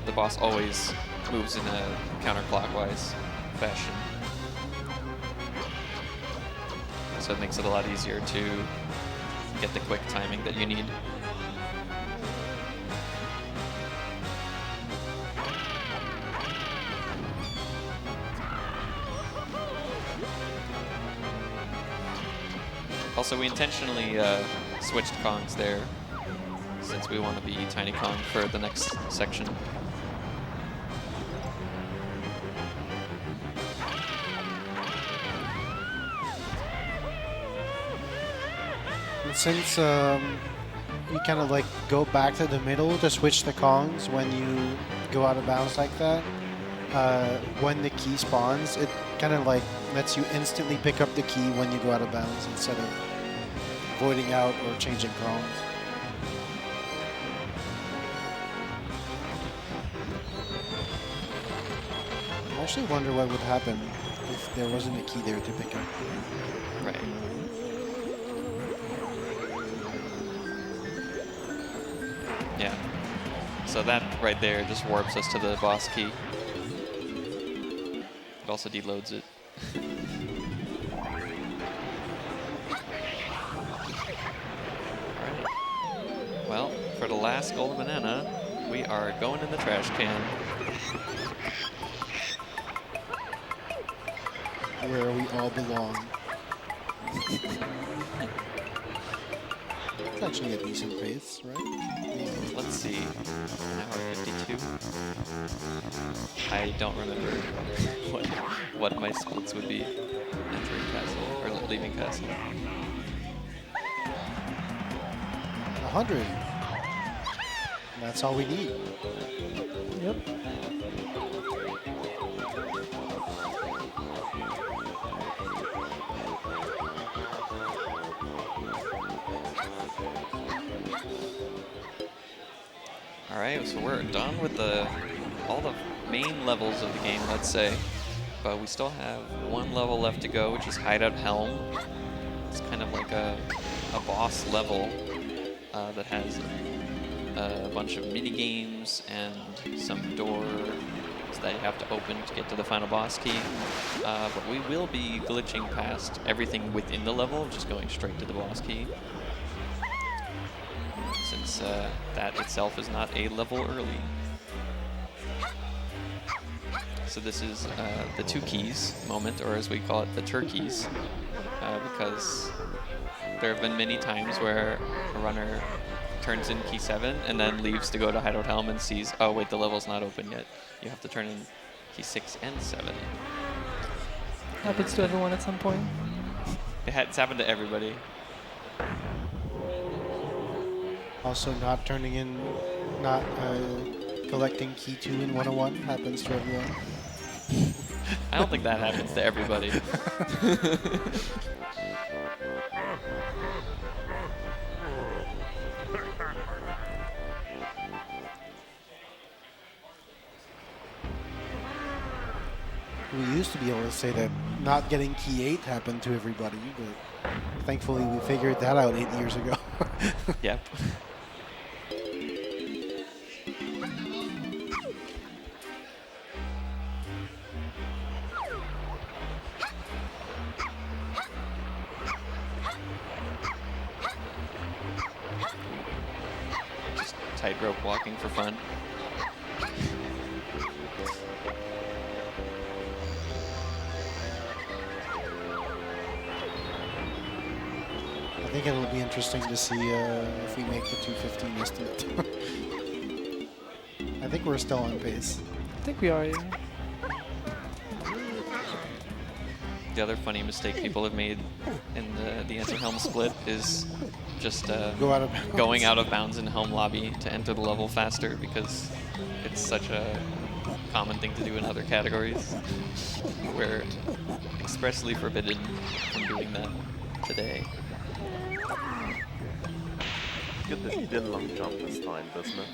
the boss always moves in a counterclockwise fashion. So it makes it a lot easier to get the quick timing that you need. Also, we intentionally switched Kongs there, since we want to be Tiny Kong for the next section. And since you kind of like go back to the middle to switch the Kongs when you go out of bounds like that, when the key spawns, it kind of like lets you instantly pick up the key when you go out of bounds instead of voiding out or changing Kongs. I actually wonder what would happen if there wasn't a key there to pick up. Right. Yeah. So that right there just warps us to the boss key. It also deloads it. Alright. for the last golden banana, we are going in the trash can. Where we all belong. It's actually a decent pace, right? Let's see. An hour 52. I don't remember what my splits would be entering castle or leaving castle. 100. That's all we need. Yep. All right, so we're done with all the main levels of the game, let's say. But we still have one level left to go, which is Hideout Helm. It's kind of like a boss level that has a bunch of mini games and some doors that you have to open to get to the final boss key. But we will be glitching past everything within the level, just going straight to the boss key, since that itself is not a level early. So this is the 2 keys moment, or as we call it, the turkeys, because there have been many times where a runner turns in key 7 and then leaves to go to Hideout Helm and sees, oh wait, the level's not open yet. You have to turn in key 6 and 7. Happens to everyone at some point. It's happened to everybody. Also, not turning in, not collecting key 2 in 101 happens to everyone. I don't think that happens to everybody. We used to be able to say that not getting key 8 happened to everybody, but thankfully we figured that out 8 years ago. Yep. Just tightrope walking for fun. I think it'll be interesting to see if we make the 215 estimate. I think we're still on pace. I think we are, yeah. The other funny mistake people have made in the enter helm split is just Go out of bounds. going out of bounds in helm lobby to enter the level faster, because it's such a common thing to do in other categories. We're expressly forbidden from doing that today. Good that you did long jump this time, doesn't it?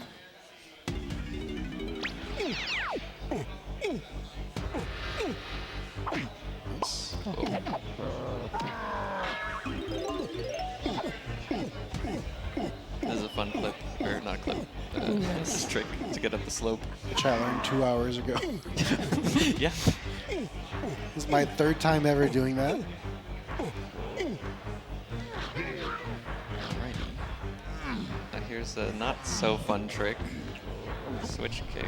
This is a fun clip, or not clip, this trick to get up the slope. Which I learned 2 hours ago. Yeah. This is my 3rd time ever doing that. Now here's a not so fun trick. Switch kick.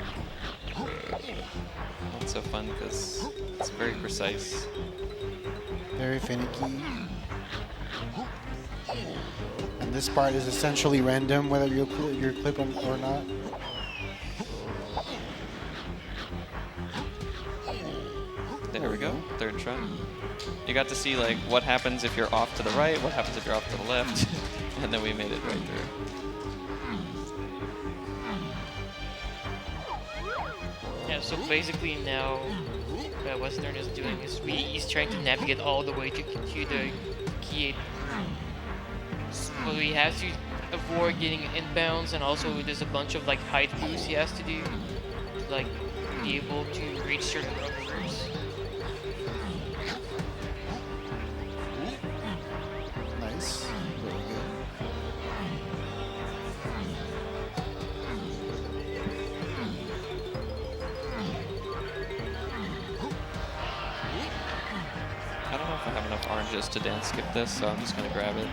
Not so fun because it's very precise. Very finicky. And this part is essentially random whether you'll clip or not. There we go, 3rd try. You got to see like what happens if you're off to the right, what happens if you're off to the left, and then we made it right through. Yeah, so basically now what Znernicus is doing is he's trying to navigate all the way to the key 8. So he has to avoid getting inbounds, and also there's a bunch of like height boosts he has to do to like be able to reach certain numbers. Nice. Very good. I don't know if I have enough oranges to dance skip this, so I'm just gonna grab it.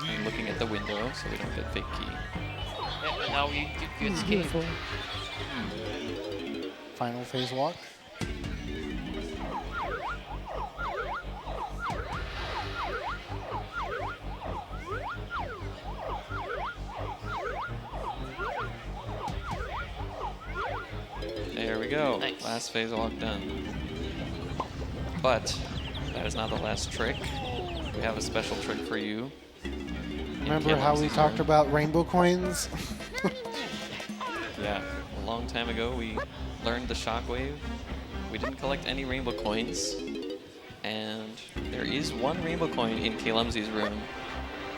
And look looking at the window so we don't get fake key. Yeah, and now you escape. Beautiful. Final phase walk. There we go. Nice. Last phase walk done. But that is not the last trick. We have a special trick for you. Remember how we talked about rainbow coins? Yeah, a long time ago we learned the shockwave. We didn't collect any rainbow coins. And there is one rainbow coin in Kalumzi's room,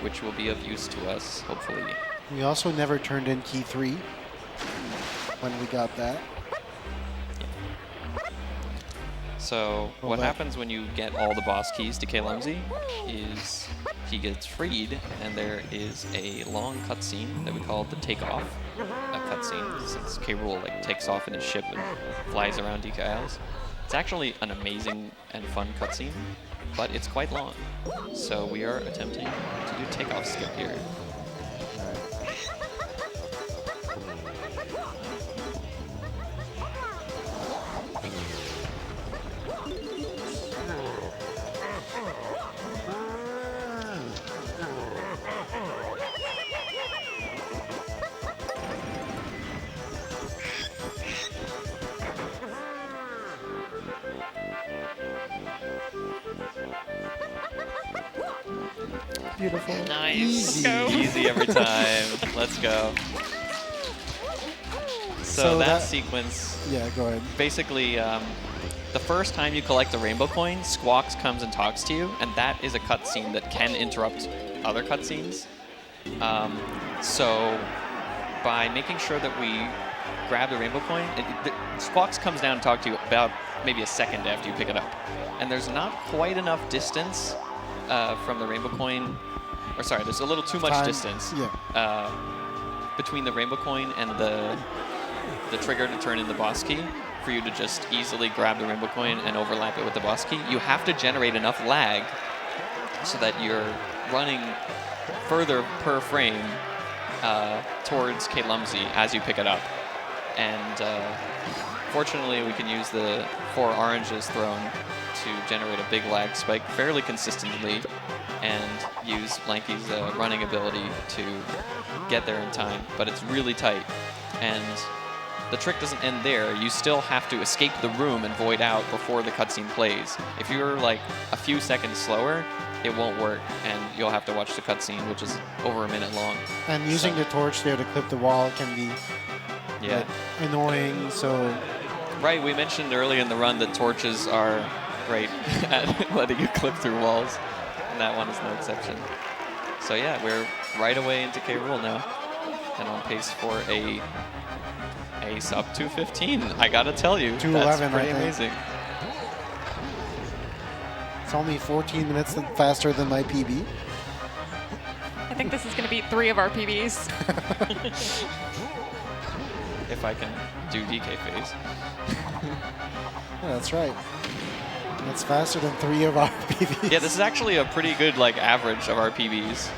which will be of use to us, hopefully. We also never turned in key 3 when we got that. So Well, what that- happens when you get all the boss keys to Kalumzi is he gets freed, and there is a long cutscene that we call the takeoff cutscene, since K. Rool like takes off in his ship and flies around DK Isles. It's actually an amazing and fun cutscene, but it's quite long. So we are attempting to do takeoff skip here. Beautiful. Nice. Let's go. Easy every time. Let's go. So that sequence, Yeah, go ahead. basically, the first time you collect a rainbow coin, Squawks comes and talks to you, and that is a cutscene that can interrupt other cutscenes. So by making sure that we grab the rainbow coin, Squawks comes down and talks to you about maybe a second after you pick it up. And there's not quite enough distance from the rainbow coin, or sorry, there's a little too much Time. distance Yeah. between the rainbow coin and the trigger to turn in the boss key for you to just easily grab the rainbow coin and overlap it with the boss key. You have to generate enough lag so that you're running further per frame towards Kalumzi as you pick it up. And fortunately, we can use the 4 oranges thrown to generate a big lag spike fairly consistently and use Blanky's running ability to get there in time. But it's really tight. And the trick doesn't end there. You still have to escape the room and void out before the cutscene plays. If you're like a few seconds slower, it won't work, and you'll have to watch the cutscene, which is over a minute long. And using the torch there to clip the wall can be Yeah. annoying, so Right, we mentioned early in the run that torches are great at letting you clip through walls, and that one is no exception. So yeah, we're right away into K. Rool now, and on pace for a sub 2:15. I gotta tell you, 2:11, that's pretty I think. amazing. it's only 14 minutes faster than my PB. I think this is going to beat 3 of our PBs. If I can do DK phase. Yeah, that's right. That's faster than 3 of our PBs. Yeah, this is actually a pretty good like average of our PBs.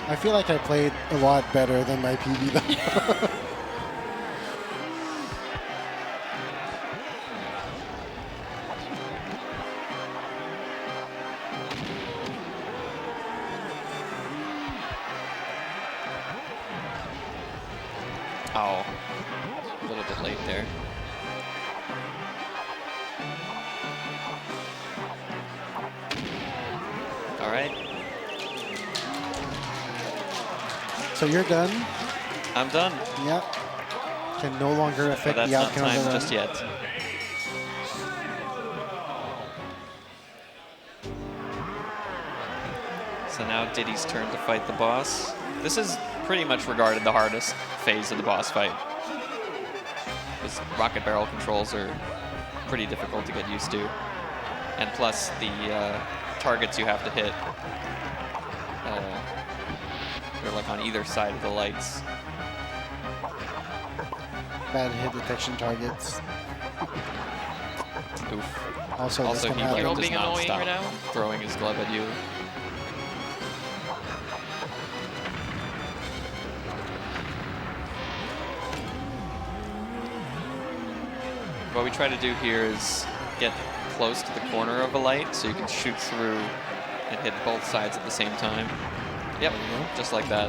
I feel like I played a lot better than my PB though. Oh, a little bit late there. All right, So you're done? I'm done. Yep. Can no longer But affect that's the not outcome of the time run. just yet. So now Diddy's turn to fight the boss. This is pretty much regarded the hardest phase of the boss fight. Because rocket barrel controls are pretty difficult to get used to. And plus the targets you have to hit, they're like on either side of the lights. Bad hit detection targets. Oof. Also, Also, this he can like, happen. does being not annoying stop right now. throwing his glove at you. What we try to do here is get close to the corner of a light so you can shoot through and hit both sides at the same time. Yep, just like that.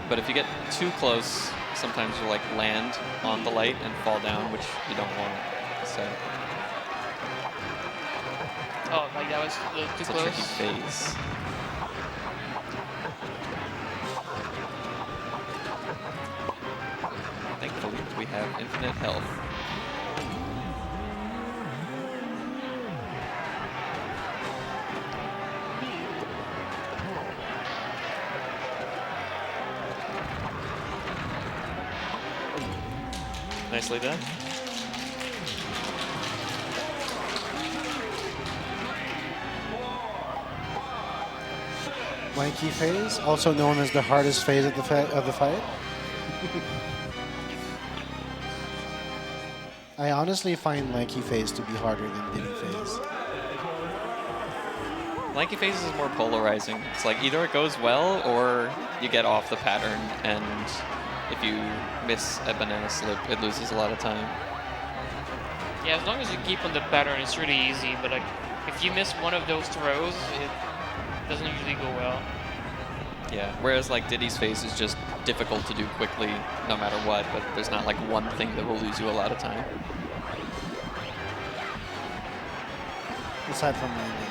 But if you get too close, sometimes you'll like land on the light and fall down, which you don't want. So Oh, like that was a little too it's a close. tricky phase. Thankfully, we have infinite health. Nicely done. Lanky phase, also known as the hardest phase of the fight. I honestly find Lanky phase to be harder than Diddy phase. Lanky phase is more polarizing. It's like either it goes well or you get off the pattern, and if you miss a banana slip, it loses a lot of time. Yeah, as long as you keep on the pattern, it's really easy. But like, if you miss one of those throws, it doesn't usually go well. Yeah, whereas like Diddy's phase is just difficult to do quickly no matter what, but there's not like one thing that will lose you a lot of time. Aside from landing.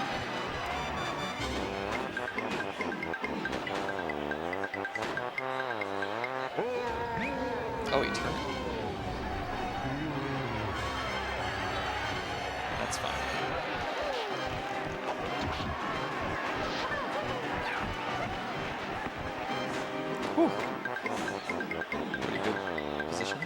Oh, he turned. That's fine. Whew. Pretty good position.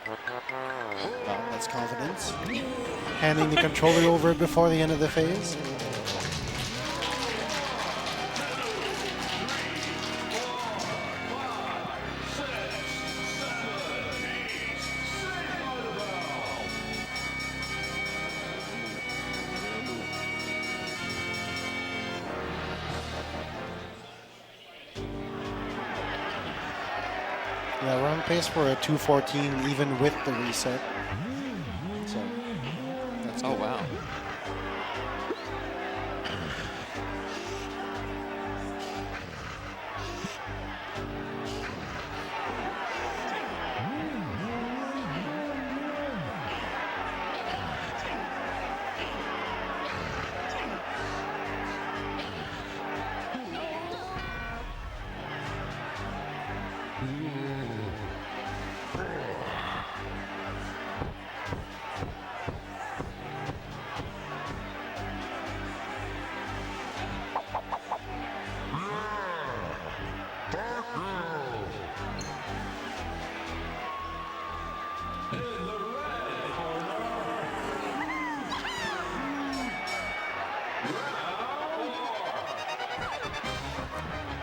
Well, that's confidence. Handing the controller over before the end of the phase. Yeah, we're on pace for a 2:14 even with the reset. So that's Oh, good. wow.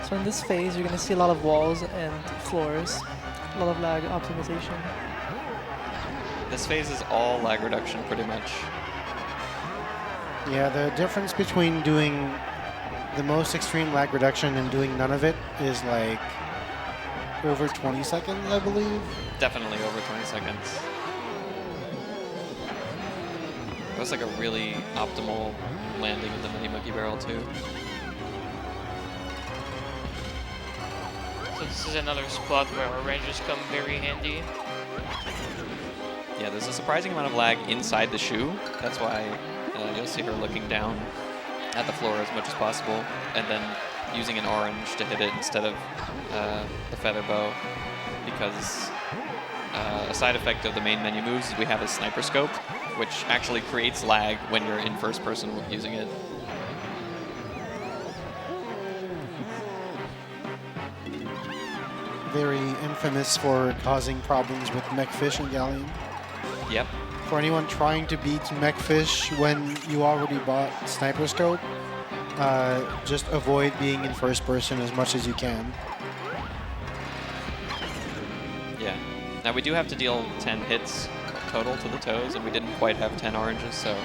So in this phase, you're going to see a lot of walls and floors, a lot of lag optimization. This phase is all lag reduction pretty much. Yeah, the difference between doing the most extreme lag reduction and doing none of it is like over 20 seconds, I believe. Definitely over 20 seconds. That was like a really optimal landing in the mini monkey barrel too. So this is another spot where our rangers come very handy. Yeah, there's a surprising amount of lag inside the shoe. That's why you'll see her looking down at the floor as much as possible, and then using an orange to hit it instead of the feather bow, because a side effect of the main menu moves is we have a sniper scope, which actually creates lag when you're in first person using it. Very infamous for causing problems with Mechfish and Galleon. Yep. For anyone trying to beat Mechfish when you already bought Sniper Scope, just avoid being in first person as much as you can. Yeah. Now we do have to deal 10 hits total to the toes, and we didn't quite have 10 oranges, so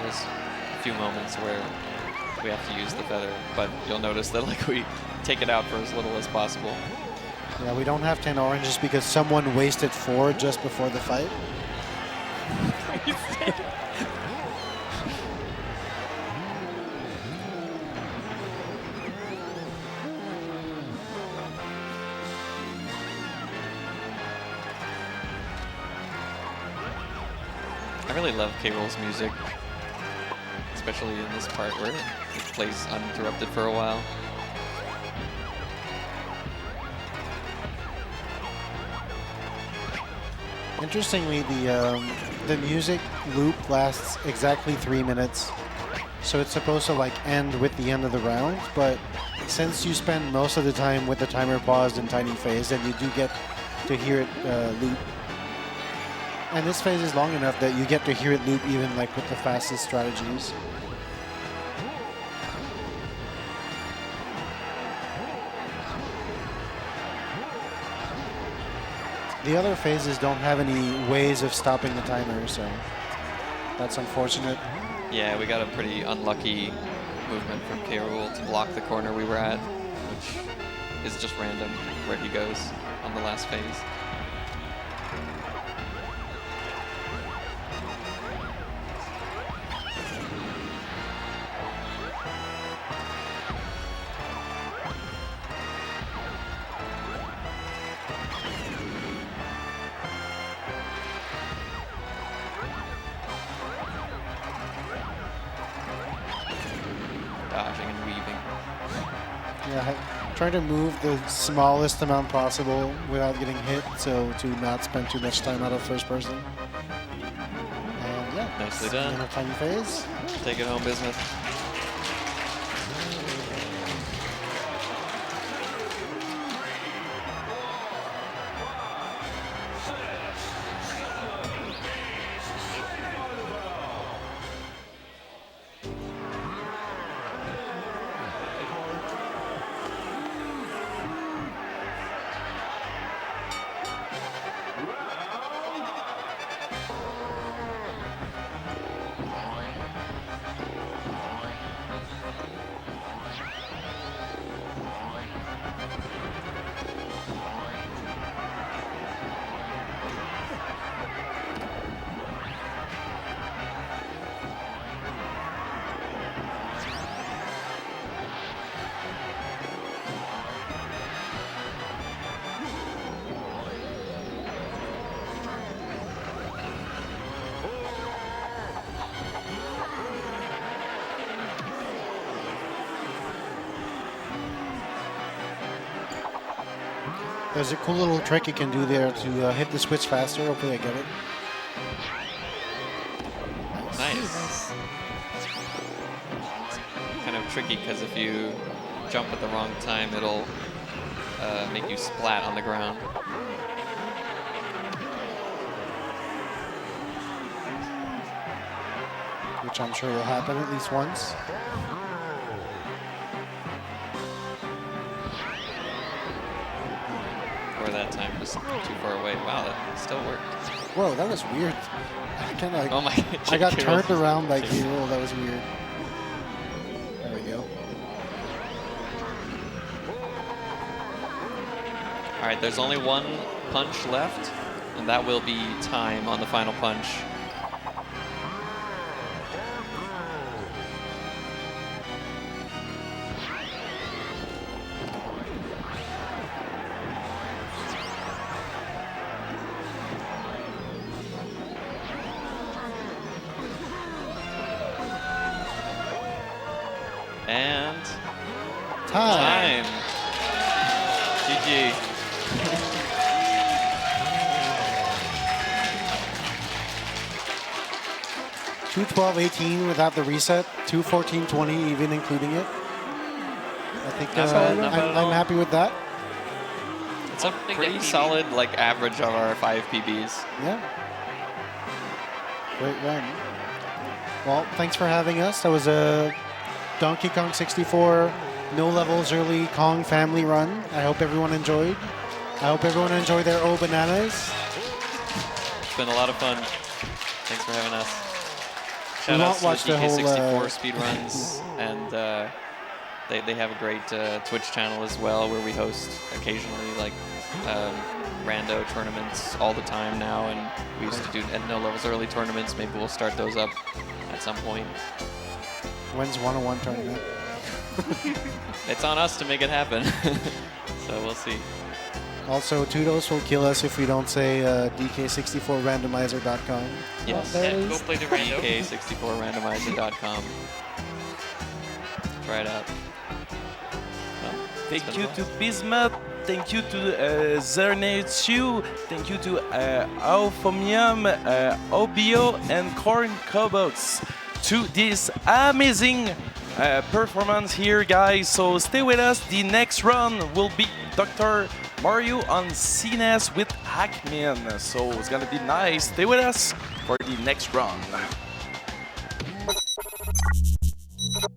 there's a few moments where we have to use the feather, but you'll notice that like we take it out for as little as possible. Yeah, we don't have 10 oranges because someone wasted 4 just before the fight. I really love K-Rool's music, especially in this part where it plays uninterrupted for a while. Interestingly, the music loop lasts exactly 3 minutes, so it's supposed to like end with the end of the round. But since you spend most of the time with the timer paused in tiny phase, then you do get to hear it loop. And this phase is long enough that you get to hear it loop even like with the fastest strategies. The other phases don't have any ways of stopping the timer, so that's unfortunate. Yeah, we got a pretty unlucky movement from K-Rool to block the corner we were at, which is just random where he goes on the last phase. Dodging and weaving. Yeah, trying to move the smallest amount possible without getting hit, so to not spend too much time out of first person. And yeah, Nicely that's done. the end of tiny phase. Take it home, Bismuth. There's a cool little trick you can do there to hit the switch faster. Hopefully I get it. Nice. Kind of tricky because if you jump at the wrong time, it'll make you splat on the ground. Which I'm sure will happen at least once. Or that time was too far away. Wow, that still worked. Whoa, that was weird. I kind of like, Oh my! I got K-Rool. turned around by K-Rool. That was weird. There we go. All right, there's only one punch left, and that will be time on the final punch. And Time. time. GG. 2:12:18 without the reset. 2:14:20 even including it. I think Not bad, not bad at all. I'm happy with that. It's a pretty solid like average of our 5 PBs. Yeah. Great run. Well, thanks for having us. That was a Donkey Kong 64 no levels early Kong family run. I hope everyone enjoyed. I hope everyone enjoyed their O Bananas. It's been a lot of fun. Thanks for having us. We Shout won't out to watch the the whole, DK64 speedruns, and they have a great Twitch channel as well where we host occasionally like rando tournaments all the time now, and we used to do at no levels early tournaments. Maybe we'll start those up at some point. When's 101 tournament? It's on us to make it happen, so we'll see. Also, Tudos will kill us if we don't say DK64randomizer.com. Yes, there it Yeah, go is. play the rando. DK64randomizer.com. Try it out. Well, it's Thank been you fun. to Bismuth. Thank you to Znernicus. Thank you to Auphonium, Obiyo, and CornCobx to this amazing performance here, guys. So stay with us. The next run will be Dr. Mario on CNES with Hackman. So it's gonna be nice. Stay with us for the next run.